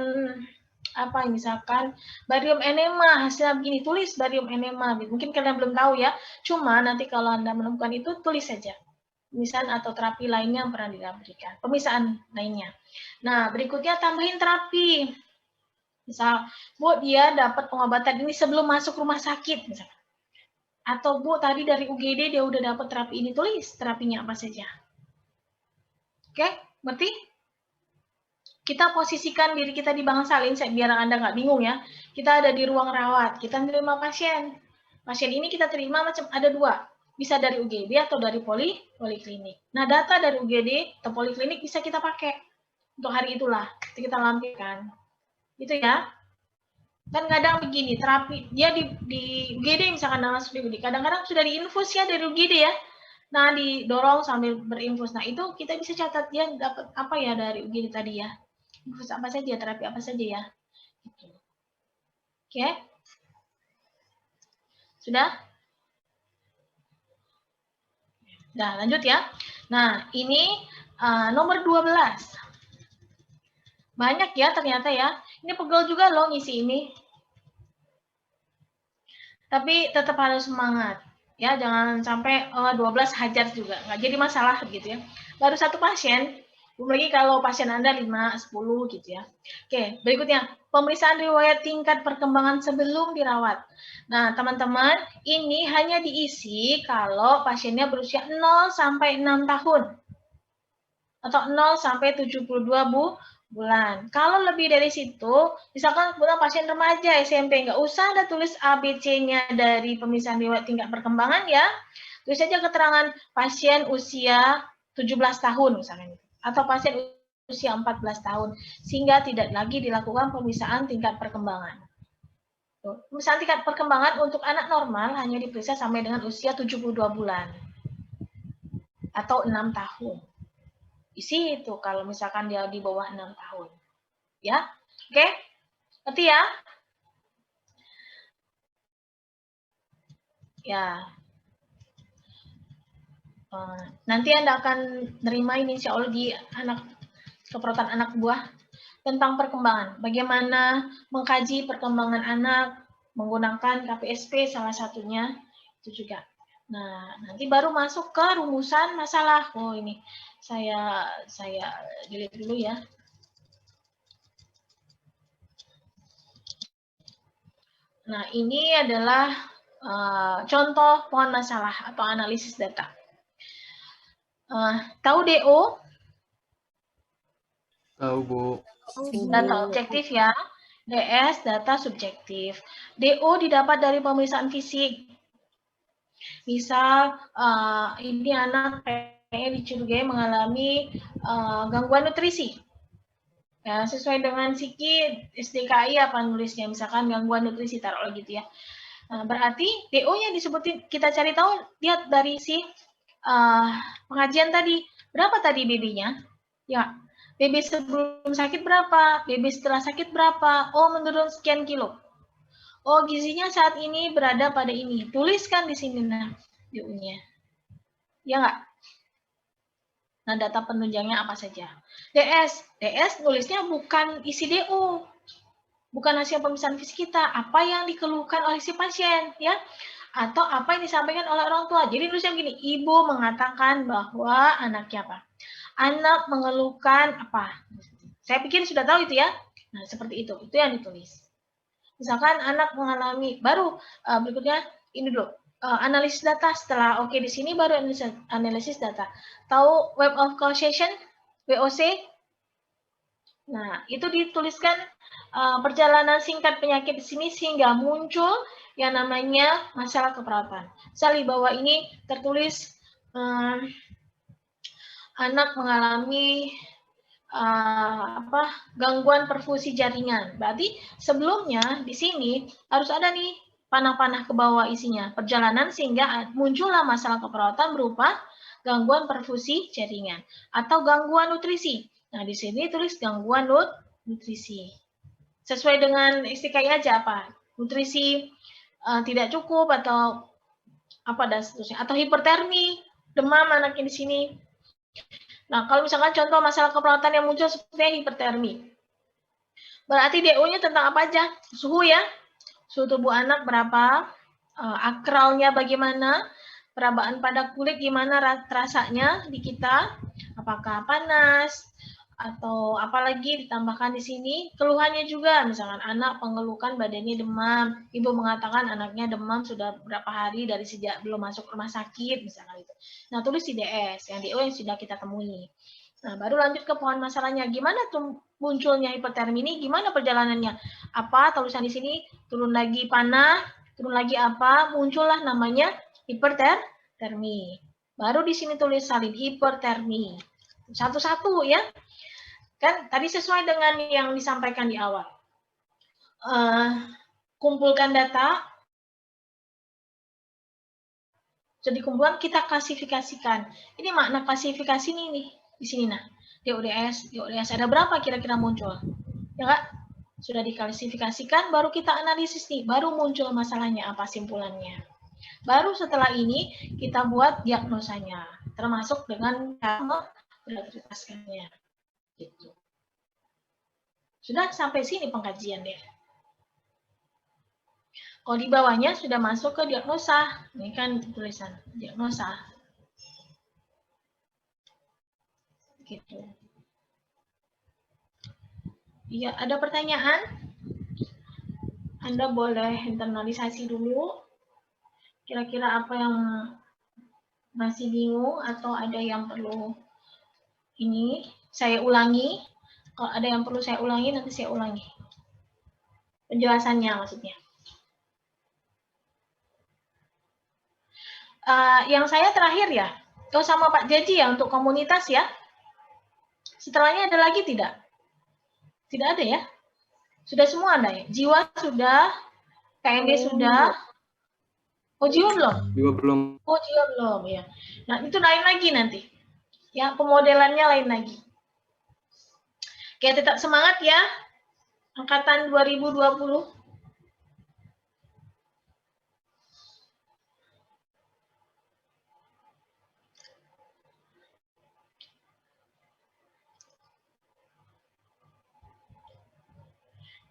apa, misalkan, barium enema, hasilnya begini, tulis barium enema. Mungkin kalian belum tahu ya, cuma nanti kalau Anda menemukan itu, tulis saja. Pemisahan atau terapi lainnya yang pernah diberikan. Pemisahan lainnya. Nah, berikutnya tambahin terapi. Misal, Bu, dia dapat pengobatan ini sebelum masuk rumah sakit, misalkan. Atau, Bu, tadi dari UGD dia udah dapat terapi ini, tulis terapinya apa saja. Oke, ngerti? Kita posisikan diri kita di bangsalin, biar Anda nggak bingung ya. Kita ada di ruang rawat, kita menerima pasien. Pasien ini kita terima macam ada 2. Bisa dari UGD atau dari poliklinik. Nah, data dari UGD atau poliklinik bisa kita pakai. Untuk hari itulah, kita lampirkan. Gitu ya. Kan kadang begini, terapi dia di UGD misalkan masuk di UGD. Kadang-kadang sudah diinfus ya dari UGD ya. Nah, didorong sambil berinfus. Nah, itu kita bisa catat dia dapat apa ya dari UGD tadi ya. Infus apa saja, terapi apa saja ya. Gitu. Oke. Sudah? Nah, lanjut ya. Nah, ini nomor 12. Banyak ya ternyata ya. Ini pegel juga loh ngisi ini. Tapi tetap harus semangat. Ya, jangan sampai 12 hajar juga. Nggak jadi masalah gitu ya. Baru satu pasien, belum lagi kalau pasien Anda 5, 10 gitu ya. Oke, berikutnya. Pemeriksaan riwayat tingkat perkembangan sebelum dirawat. Nah, teman-teman, ini hanya diisi kalau pasiennya berusia 0 sampai 6 tahun. Atau 0 sampai 72 bulan. Kalau lebih dari situ, misalkan kemudian pasien remaja SMP, nggak usah ada tulis ABC-nya dari pemeriksaan riwayat tingkat perkembangan ya. Tulis saja keterangan pasien usia 17 tahun misalnya. Atau pasien usia 14 tahun. Sehingga tidak lagi dilakukan pemeriksaan tingkat perkembangan. Pemeriksaan tingkat perkembangan untuk anak normal hanya diperiksa sampai dengan usia 72 bulan. Atau 6 tahun. Isi itu kalau misalkan dia di bawah 6 tahun. Ya, oke? Ngerti ya? Ya. Nanti Anda akan nerima ini insya Allah di keperawatan anak buah tentang perkembangan. Bagaimana mengkaji perkembangan anak menggunakan KPSP salah satunya itu juga. Nah, nanti baru masuk ke rumusan masalah. Oh, ini saya delete dulu ya. Nah, ini adalah contoh pohon masalah atau analisis data. Tahu DO? Tahu, Bu. Data objektif ya. DS, data subjektif. DO didapat dari pemeriksaan fisik. Misal, ini anak kayaknya dicurigai mengalami gangguan nutrisi. Ya, sesuai dengan Siki, SDKI apa nulisnya, misalkan gangguan nutrisi, taruh gitu ya. Nah, berarti DO-nya disebutin, kita cari tahu, lihat dari si pengajian tadi, berapa tadi BB-nya? Ya, BB sebelum sakit berapa? BB setelah sakit berapa? Oh, menurun sekian kilo. Oh, gizinya saat ini berada pada ini. Tuliskan di sini, nah, DO-nya. Ya nggak? Nah, data penunjangnya apa saja? DS nulisnya bukan isi DO. Bukan hasil pemeriksaan fisik kita. Apa yang dikeluhkan oleh si pasien, ya? Atau apa yang disampaikan oleh orang tua. Jadi nulisnya begini, ibu mengatakan bahwa anaknya apa? Anak mengeluhkan apa? Saya pikir sudah tahu itu ya. Nah, seperti itu. Itu yang ditulis. Misalkan anak mengalami, baru berikutnya ini dulu. Analisis data setelah oke di sini baru analisis data. Tahu web of causation, WOC? Nah, itu dituliskan perjalanan singkat penyakit di sini sehingga muncul yang namanya masalah keperawatan. Misalnya di bawah ini tertulis anak mengalami gangguan perfusi jaringan. Berarti sebelumnya di sini harus ada nih panah-panah ke bawah isinya. Perjalanan sehingga muncullah masalah keperawatan berupa gangguan perfusi jaringan atau gangguan nutrisi. Nah, di sini tulis gangguan nutrisi. Sesuai dengan STKI aja apa? Nutrisi tidak cukup atau apa dan seterusnya, atau hipertermi, demam anaknya di sini. Nah, kalau misalkan contoh masalah keperawatan yang muncul seperti hipertermi. Berarti DO-nya tentang apa aja? Suhu ya. Suhu tubuh anak berapa? Akralnya bagaimana? Perabaan pada kulit gimana rasanya di kita? Apakah panas? Atau apalagi ditambahkan di sini keluhannya juga, misalkan anak pengeluhkan badannya demam, ibu mengatakan anaknya demam sudah berapa hari dari sejak belum masuk rumah sakit, misalkan itu. Nah, tulis di DS, yang DO yang sudah kita temui. Nah, baru lanjut ke pohon masalahnya. Gimana tuh munculnya hipertermi ini? Gimana perjalanannya? Apa tulisan di sini? Turun lagi panah, turun lagi apa? Muncullah namanya hipertermi. Baru di sini tulis salin hipertermi. Satu-satu ya. Kan tadi sesuai dengan yang disampaikan di awal. Kumpulkan data, Sudah dikumpulkan, kita klasifikasikan. Ini makna klasifikasi nih di sini nah. DODS ada berapa kira-kira muncul? Ya Kak? Sudah diklasifikasikan, baru kita analisis nih, baru muncul masalahnya apa simpulannya. Baru setelah ini kita buat diagnosanya, termasuk dengan cara memprioritaskannya. Gitu. Sudah sampai sini pengkajian deh. Kalau di bawahnya sudah masuk ke diagnosa. Ini kan tulisan diagnosa. Gitu. Iya, ada pertanyaan? Anda boleh internalisasi dulu. Kira-kira apa yang masih bingung atau ada yang perlu ini saya ulangi? Kalau ada yang perlu saya ulangi, nanti saya ulangi. Penjelasannya maksudnya. Yang saya terakhir ya, sama Pak Jaji ya untuk komunitas ya. Setelahnya ada lagi tidak? Tidak ada ya? Sudah semua ada ya? Jiwa sudah, KMB sudah. Oh jiwa belum? Jiwa belum. Oh jiwa belum ya. Nah itu lain lagi nanti. Ya pemodelannya lain lagi. Oke tetap semangat ya. Angkatan 2020.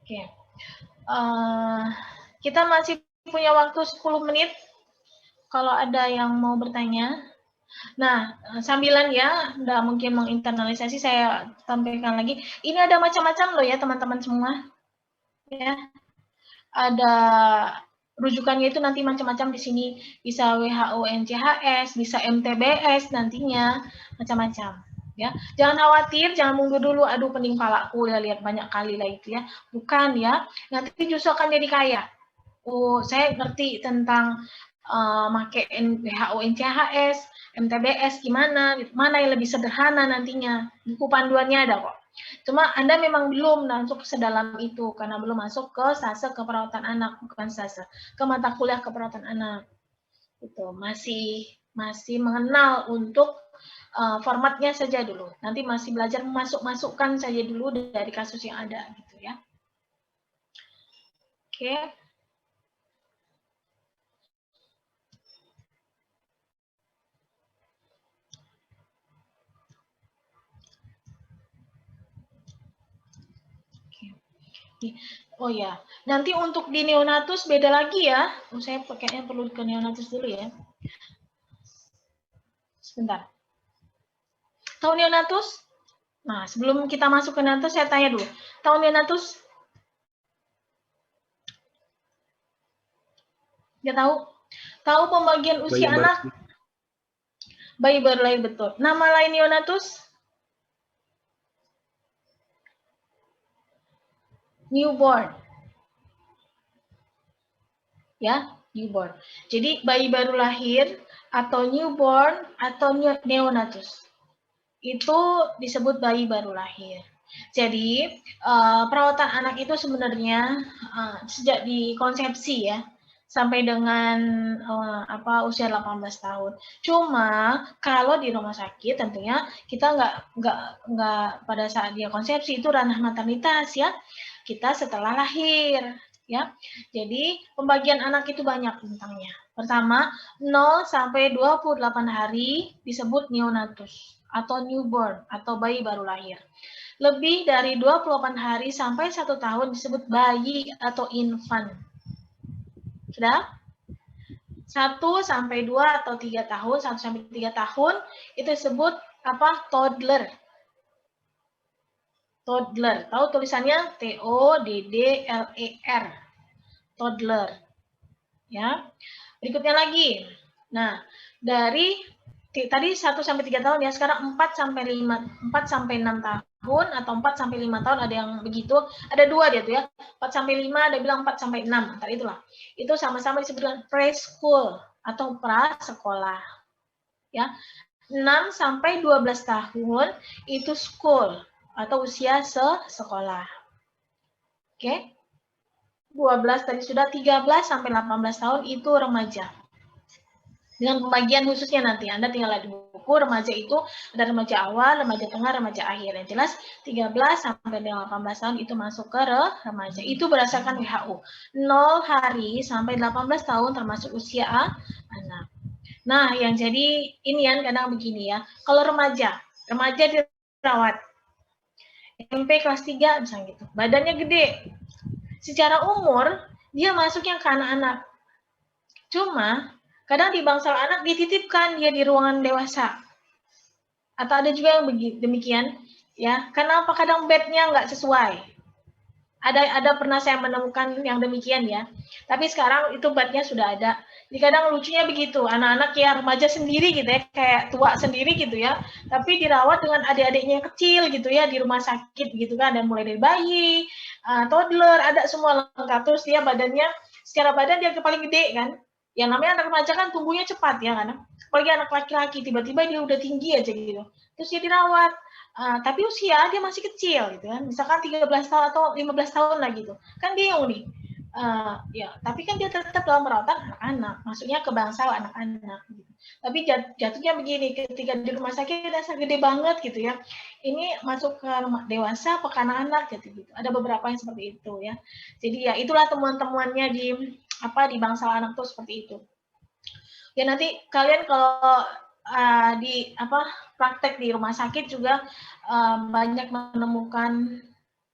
Oke. Kita masih punya waktu 10 menit. Kalau ada yang mau bertanya. Nah, sambilan ya, udah mungkin menginternalisasi, saya tampilkan lagi. Ini ada macam-macam loh ya, teman-teman semua. Ya. Ada rujukannya itu nanti macam-macam di sini. Bisa WHO NCHS, bisa MTBS nantinya, macam-macam. Ya, jangan khawatir, jangan mundur dulu. Aduh, pening palaku ya lihat banyak kali lah itu ya. Bukan ya. Nanti justru akan jadi kaya. Oh, saya ngerti tentang make WHO NCHS, MTBS gimana, mana yang lebih sederhana nantinya. Buku panduannya ada kok. Cuma Anda memang belum masuk sedalam itu karena belum masuk ke SASE keperawatan anak, bukan SASE, ke mata kuliah keperawatan anak. Itu masih mengenal untuk formatnya saja dulu. Nanti masih belajar masukkan saja dulu dari kasus yang ada gitu ya. Oke. Oh ya, nanti untuk di neonatus beda lagi ya. Saya pakainya perlu ke neonatus dulu ya. Sebentar. Tahu neonatus? Nah, sebelum kita masuk ke neonatus, saya tanya dulu. Tahu neonatus? Ya tahu? Tahu pembagian usia anak? Bayi baru lahir, betul. Nama lain neonatus? Newborn. Ya, newborn. Jadi bayi baru lahir atau newborn atau neonatus. Itu disebut bayi baru lahir. Jadi perawatan anak itu sebenarnya sejak dikonsepsi ya sampai dengan usia 18 tahun. Cuma kalau di rumah sakit tentunya kita nggak pada saat dia konsepsi itu ranah maternitas ya. Kita setelah lahir ya. Jadi pembagian anak itu banyak tentangnya. Pertama, 0 sampai 28 hari disebut neonatus atau newborn atau bayi baru lahir. Lebih dari 28 hari sampai 1 tahun disebut bayi atau infant. Sudah? 1 sampai 2 atau 3 tahun, 1 sampai 3 tahun itu disebut apa? Toddler. Toddler. Tahu tulisannya TODDLER. Toddler. Ya. Berikutnya lagi. Nah, dari tadi 1 sampai 3 tahun ya, sekarang 4 sampai 6 tahun atau 4 sampai 5 tahun ada yang begitu. Ada 2 dia tuh ya. 4 sampai 5 ada bilang 4 sampai 6. Antara itulah. Itu sama-sama disebut dengan preschool atau prasekolah. Ya. 6 sampai 12 tahun itu school atau usia sekolah. Oke. 12 tadi sudah, 13 sampai 18 tahun itu remaja. Dengan pembagian khususnya nanti Anda tinggal lihat di buku. Remaja itu ada remaja awal, remaja tengah, remaja akhir. Yang jelas 13 sampai dengan 18 tahun itu masuk ke remaja. Itu berdasarkan WHO. 0 hari sampai 18 tahun termasuk usia anak. Nah, yang jadi ini yang kadang begini ya. Kalau remaja dirawat SMP kelas 3 misalnya gitu. Badannya gede. Secara umur dia masuknya ke anak-anak. Cuma kadang di bangsal anak dititipkan dia di ruangan dewasa. Atau ada juga yang demikian, ya. Kenapa kadang bednya nggak sesuai? Ada pernah saya menemukan yang demikian ya. Tapi sekarang itu bednya sudah ada. Jadi kadang lucunya begitu, anak-anak ya remaja sendiri gitu ya, kayak tua sendiri gitu ya. Tapi dirawat dengan adik-adiknya yang kecil gitu ya di rumah sakit gitu kan. Dan mulai dari bayi, toddler, ada semua lengkap. Terus dia badannya, secara badan dia paling gede kan. Yang namanya anak remaja kan tumbuhnya cepat ya kan. Apalagi anak laki-laki tiba-tiba dia udah tinggi aja gitu. Terus dia dirawat, tapi usia dia masih kecil gitu kan. Misalkan 13 tahun atau 15 tahun lah gitu. Kan bingung nih. Ya, tapi kan dia tetap dalam perawatan anak-anak. Maksudnya ke bangsal anak-anak gitu. Tapi jatuhnya begini, ketika di rumah sakit rasa gede banget gitu ya. Ini masuk ke dewasa, ke anak-anak gitu. Ada beberapa yang seperti itu ya. Jadi ya itulah temuan-temuannya di bangsal anak tuh seperti itu. Ya nanti kalian kalau di praktek di rumah sakit juga banyak menemukan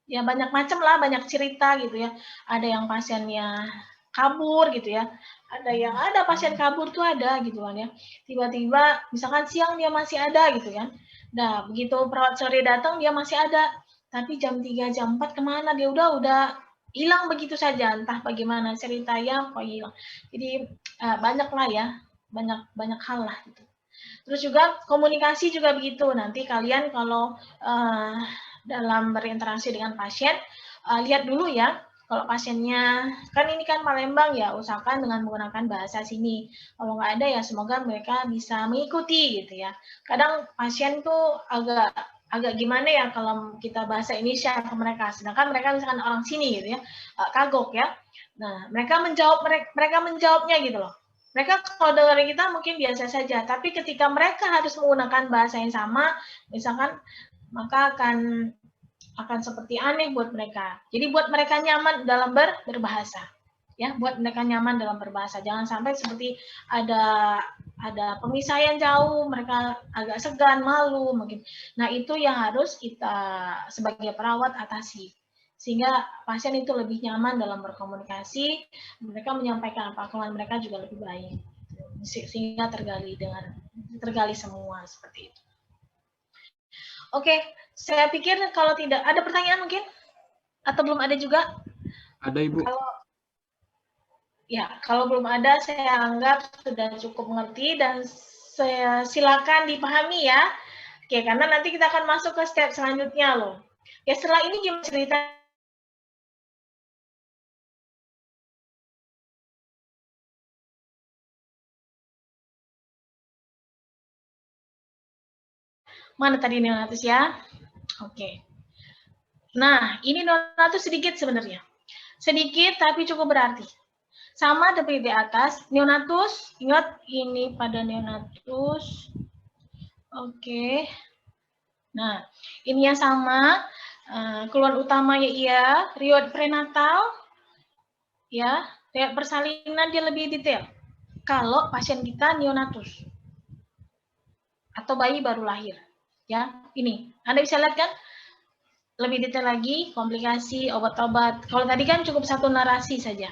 ya banyak macam lah, banyak cerita gitu ya. Ada yang pasiennya kabur gitu ya. Ada pasien kabur tuh ada gitu kan ya. Tiba-tiba misalkan siang dia masih ada gitu kan. Nah, begitu perawat sore datang dia masih ada. Tapi jam 3, jam 4 kemana dia udah hilang begitu saja, entah bagaimana ceritanya kok hilang. Jadi banyak lah ya, banyak hal lah gitu. Terus juga komunikasi juga begitu. Nanti kalian kalau dalam berinteraksi dengan pasien, lihat dulu ya, kalau pasiennya, kan ini kan Palembang ya, usahakan dengan menggunakan bahasa sini. Kalau nggak ada ya semoga mereka bisa mengikuti gitu ya. Kadang pasien tuh agak gimana ya kalau kita bahasa Indonesia ke mereka, sedangkan mereka misalkan orang sini gitu ya, kagok ya. Nah, mereka menjawabnya gitu loh. Mereka kalau dengar kita mungkin biasa saja, tapi ketika mereka harus menggunakan bahasa yang sama, misalkan, maka akan seperti aneh buat mereka. Jadi buat mereka nyaman dalam berbahasa. Ya, buat mereka nyaman dalam berbahasa. Jangan sampai seperti ada pemisah yang jauh, mereka agak segan, malu mungkin. Nah, itu yang harus kita sebagai perawat atasi. Sehingga pasien itu lebih nyaman dalam berkomunikasi, mereka menyampaikan apa keluhan mereka juga lebih baik. Sehingga tergali semua seperti itu. Oke, saya pikir kalau tidak ada pertanyaan mungkin atau belum ada juga? Ada Ibu. Kalau belum ada saya anggap sudah cukup mengerti dan silakan dipahami ya. Oke, karena nanti kita akan masuk ke step selanjutnya loh. Ya setelah ini gimana cerita? Mana tadi neonatus ya? Oke. Nah, ini neonatus sedikit sebenarnya. Sedikit tapi cukup berarti. Sama seperti di atas, neonatus, ingat ini pada neonatus. Oke. Nah, ini yang sama, keluhan utamanya iya, riwayat prenatal, ya, riwayat persalinan dia lebih detail. Kalau pasien kita neonatus atau bayi baru lahir, ya, ini, Anda bisa lihat kan? Lebih detail lagi, komplikasi, obat-obat. Kalau tadi kan cukup satu narasi saja.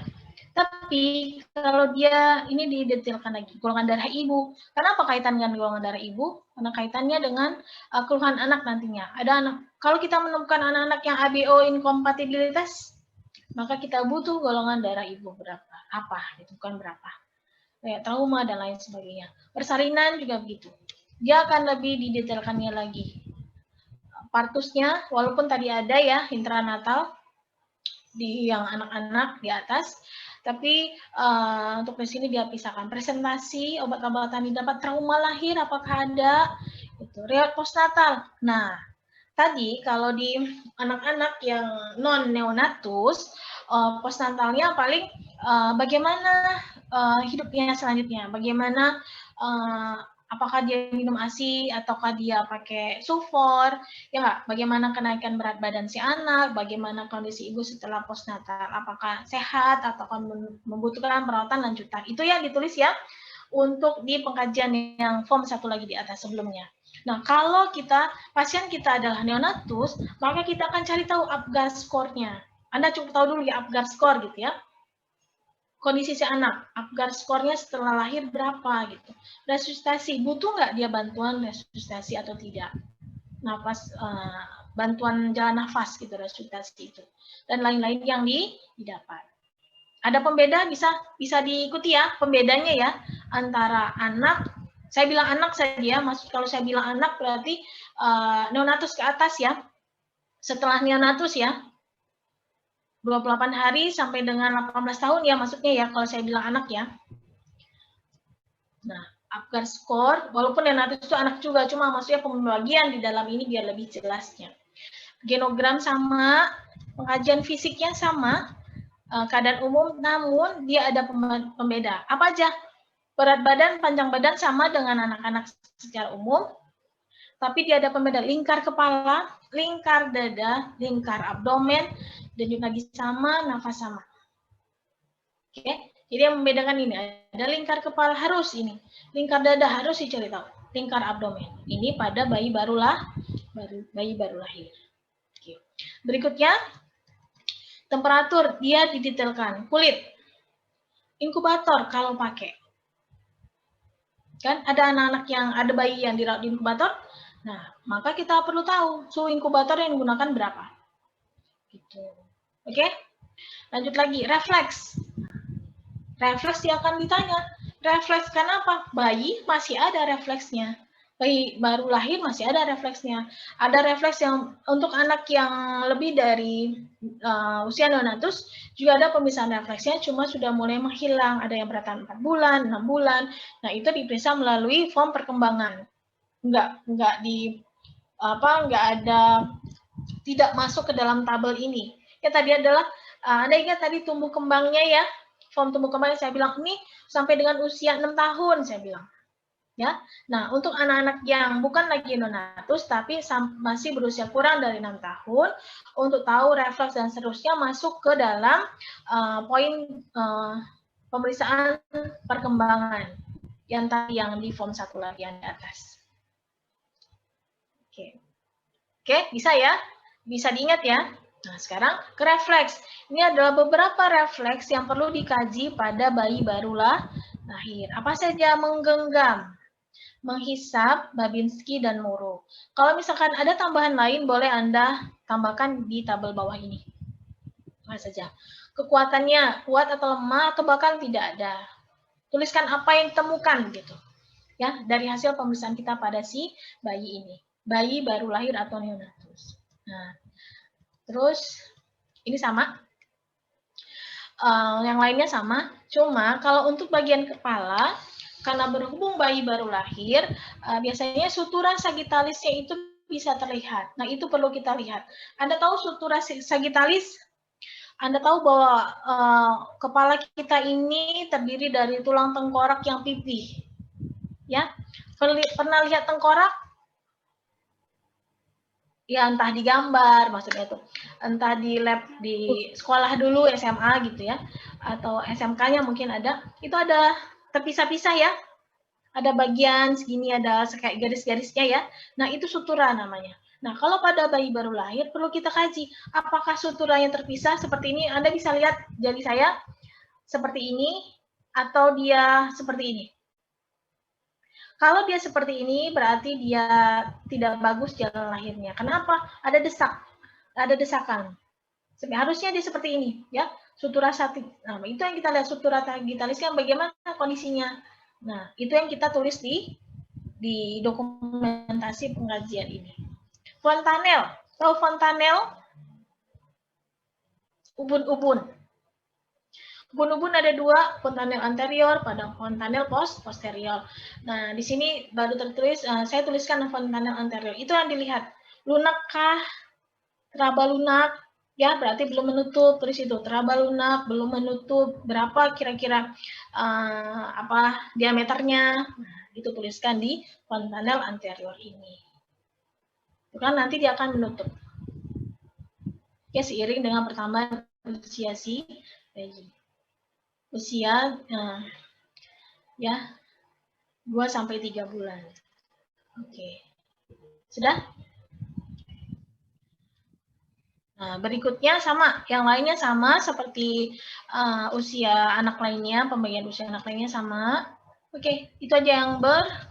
Tapi kalau dia ini didetailkan lagi, golongan darah ibu. Kenapa kaitan dengan golongan darah ibu? Karena kaitannya dengan keluhan anak nantinya. Ada anak, kalau kita menemukan anak-anak yang ABO inkompatibilitas, maka kita butuh golongan darah ibu berapa, ditentukan berapa. Kayak trauma dan lain sebagainya. Persalinan juga begitu. Dia akan lebih didetailkannya lagi. Partusnya, walaupun tadi ada ya intranatal di yang anak-anak di atas, tapi untuk di sini dia pisahkan. Presentasi obat-obatan didapat, trauma lahir apakah ada, itu riwayat postnatal. Nah, tadi kalau di anak-anak yang non neonatus, postnatalnya paling bagaimana hidupnya selanjutnya. Bagaimana apakah dia minum ASI ataukah dia pakai sulfor, ya nggak? Bagaimana kenaikan berat badan si anak, bagaimana kondisi ibu setelah postnatal, apakah sehat ataukah membutuhkan perawatan lanjutan. Itu yang ditulis ya untuk di pengkajian yang form 1 lagi di atas sebelumnya. Nah, kalau pasien kita adalah neonatus, maka kita akan cari tahu Apgar score-nya. Anda cukup tahu dulu ya Apgar score gitu ya. Kondisi si anak, Apgar skornya setelah lahir berapa gitu. Resusitasi, butuh nggak dia bantuan resusitasi atau tidak? Nafas, bantuan jalan nafas gitu, resusitasi itu. Dan lain-lain yang didapat. Ada pembeda bisa diikuti ya, pembedanya ya, antara anak, saya bilang anak saja, maksud kalau saya bilang anak berarti neonatus ke atas ya. Setelah neonatus ya, 28 hari sampai dengan 18 tahun ya maksudnya ya kalau saya bilang anak ya. Nah, Apgar score, walaupun neonatus itu anak juga, cuma maksudnya pembagian di dalam ini biar lebih jelasnya. Genogram sama, pengkajian fisiknya sama, keadaan umum, namun dia ada pembeda. Apa aja? Berat badan, panjang badan sama dengan anak-anak secara umum, tapi dia ada pembeda lingkar kepala, lingkar dada, lingkar abdomen, dan juga lagi sama, nafas sama. Oke, jadi yang membedakan ini, ada lingkar kepala harus ini, lingkar dada harus dicari tahu, lingkar abdomen. Ini pada bayi baru lahir. Oke. Berikutnya, temperatur, dia didetailkan. Kulit, inkubator kalau pakai. Kan ada anak-anak yang, ada bayi yang dirawat di inkubator, nah maka kita perlu tahu suhu inkubator yang digunakan berapa. Gitu. Oke, lanjut lagi, refleks. Refleks dia akan ditanya, refleks kenapa? Bayi masih ada refleksnya. Bayi baru lahir masih ada refleksnya. Ada refleks yang untuk anak yang lebih dari usia neonatus, juga ada pemisahan refleksnya, cuma sudah mulai menghilang. Ada yang bertahan 4 bulan, 6 bulan. Nah, itu diperiksa melalui form perkembangan. Enggak ada, tidak masuk ke dalam tabel ini. Ya tadi adalah, Anda ingat tadi tumbuh kembangnya ya, form tumbuh kembang saya bilang ini sampai dengan usia 6 tahun saya bilang. Ya. Nah, untuk anak-anak yang bukan lagi neonatus tapi masih berusia kurang dari 6 tahun, untuk tahu refleks dan seterusnya masuk ke dalam poin pemeriksaan perkembangan yang tadi yang di form 1 lagi yang di atas. Oke, bisa ya? Bisa diingat ya? Nah, sekarang ke refleks. Ini adalah beberapa refleks yang perlu dikaji pada bayi baru lahir. Apa saja? Menggenggam, menghisap, Babinski, dan Moro. Kalau misalkan ada tambahan lain, boleh Anda tambahkan di tabel bawah ini. Apa saja? Kekuatannya, kuat atau lemah, atau bahkan tidak ada. Tuliskan apa yang ditemukan gitu. Ya, dari hasil pemeriksaan kita pada si bayi ini. Bayi baru lahir atau neonatus. Nah, terus ini sama. Yang lainnya sama. Cuma kalau untuk bagian kepala, karena berhubung bayi baru lahir, biasanya sutura sagittalisnya itu bisa terlihat. Nah, itu perlu kita lihat. Anda tahu sutura sagittalis? Anda tahu bahwa kepala kita ini terdiri dari tulang tengkorak yang pipih. Ya, pernah lihat tengkorak? Ya, entah di gambar, maksudnya itu. Entah di lab di sekolah dulu, SMA gitu ya. Atau SMK-nya mungkin ada. Itu ada terpisah-pisah ya. Ada bagian segini, ada kayak garis-garisnya ya. Nah, itu sutura namanya. Nah, kalau pada bayi baru lahir, perlu kita kaji. Apakah suturanya terpisah seperti ini? Anda bisa lihat jari saya seperti ini, atau dia seperti ini. Kalau dia seperti ini, berarti dia tidak bagus jalan lahirnya. Kenapa? Ada desakan. Harusnya dia seperti ini, ya. Sutura sagittalis. Nah, itu yang kita lihat sutura sagittalis kan bagaimana kondisinya. Nah, itu yang kita tulis di dokumentasi pengajian ini. Fontanel, tahu fontanel? Ubun-ubun. Ubun-ubun ada 2, fontanel anterior pada fontanel posterior. Nah, di sini baru tertulis, saya tuliskan fontanel anterior. Itu yang dilihat. Lunak kah? Teraba lunak? Ya, berarti belum menutup, tulis itu teraba lunak, belum menutup, berapa kira-kira apa diameternya, itu tuliskan di fontanel anterior ini. Itu kan nanti dia akan menutup. Ya, seiring dengan pertambahan usia si bayi. Usia ya 2-3 bulan. Oke. Sudah? Nah, berikutnya sama, yang lainnya sama seperti usia anak lainnya, pembagian usia anak lainnya sama. Oke, itu aja yang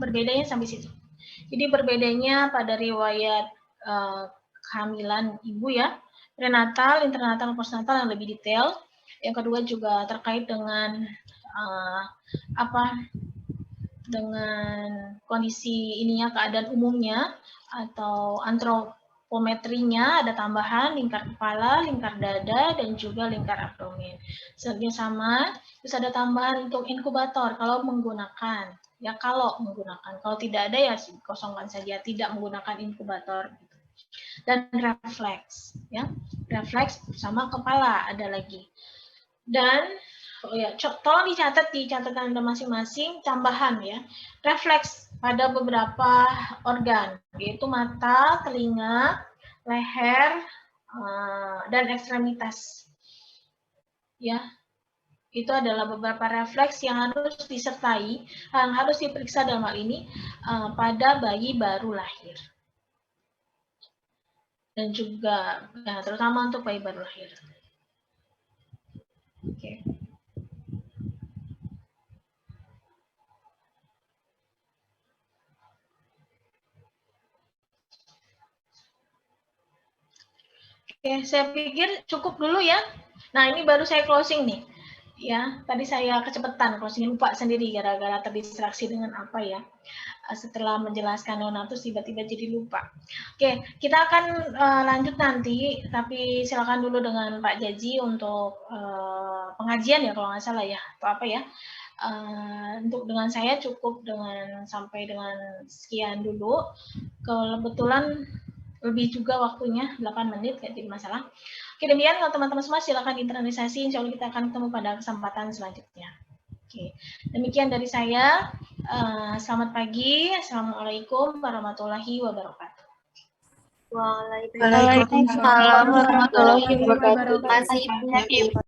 berbedanya sampai situ. Jadi berbedanya pada riwayat kehamilan ibu ya, prenatal, internatal, postnatal yang lebih detail. Yang kedua juga terkait dengan dengan kondisi ininya, keadaan umumnya atau antropometrinya, ada tambahan lingkar kepala, lingkar dada, dan juga lingkar abdomen. Sebenarnya sama, terus ada tambahan untuk inkubator kalau menggunakan. Ya kalau menggunakan, kalau tidak ada ya kosongkan saja, tidak menggunakan inkubator. Dan refleks, ya refleks sama kepala ada lagi. Dan oh ya, tolong dicatat di catatan Anda masing-masing tambahan ya. Refleks pada beberapa organ, yaitu mata, telinga, leher, dan ekstremitas. Ya, itu adalah beberapa refleks yang harus disertai, yang harus diperiksa dalam hal ini pada bayi baru lahir. Dan juga, ya, terutama untuk bayi baru lahir. Oke. Oke, saya pikir cukup dulu ya. Nah, ini baru saya closing nih. Ya, tadi saya kecepatan closing, lupa sendiri gara-gara terdistraksi dengan apa ya. Setelah menjelaskan neonatus tiba-tiba jadi lupa. Oke, kita akan lanjut nanti, tapi silakan dulu dengan Pak Jaji untuk pengajian ya kalau nggak salah ya, atau apa ya. Untuk dengan saya cukup dengan sampai dengan sekian dulu. Kebetulan lebih juga waktunya 8 menit, nggak jadi masalah. Oke, demikian kalau teman-teman semua silakan internalisasi, insya Allah kita akan ketemu pada kesempatan selanjutnya. Oke, demikian dari saya. Selamat pagi, Assalamualaikum warahmatullahi wabarakatuh. Waalaikumsalam warahmatullahi wabarakatuh.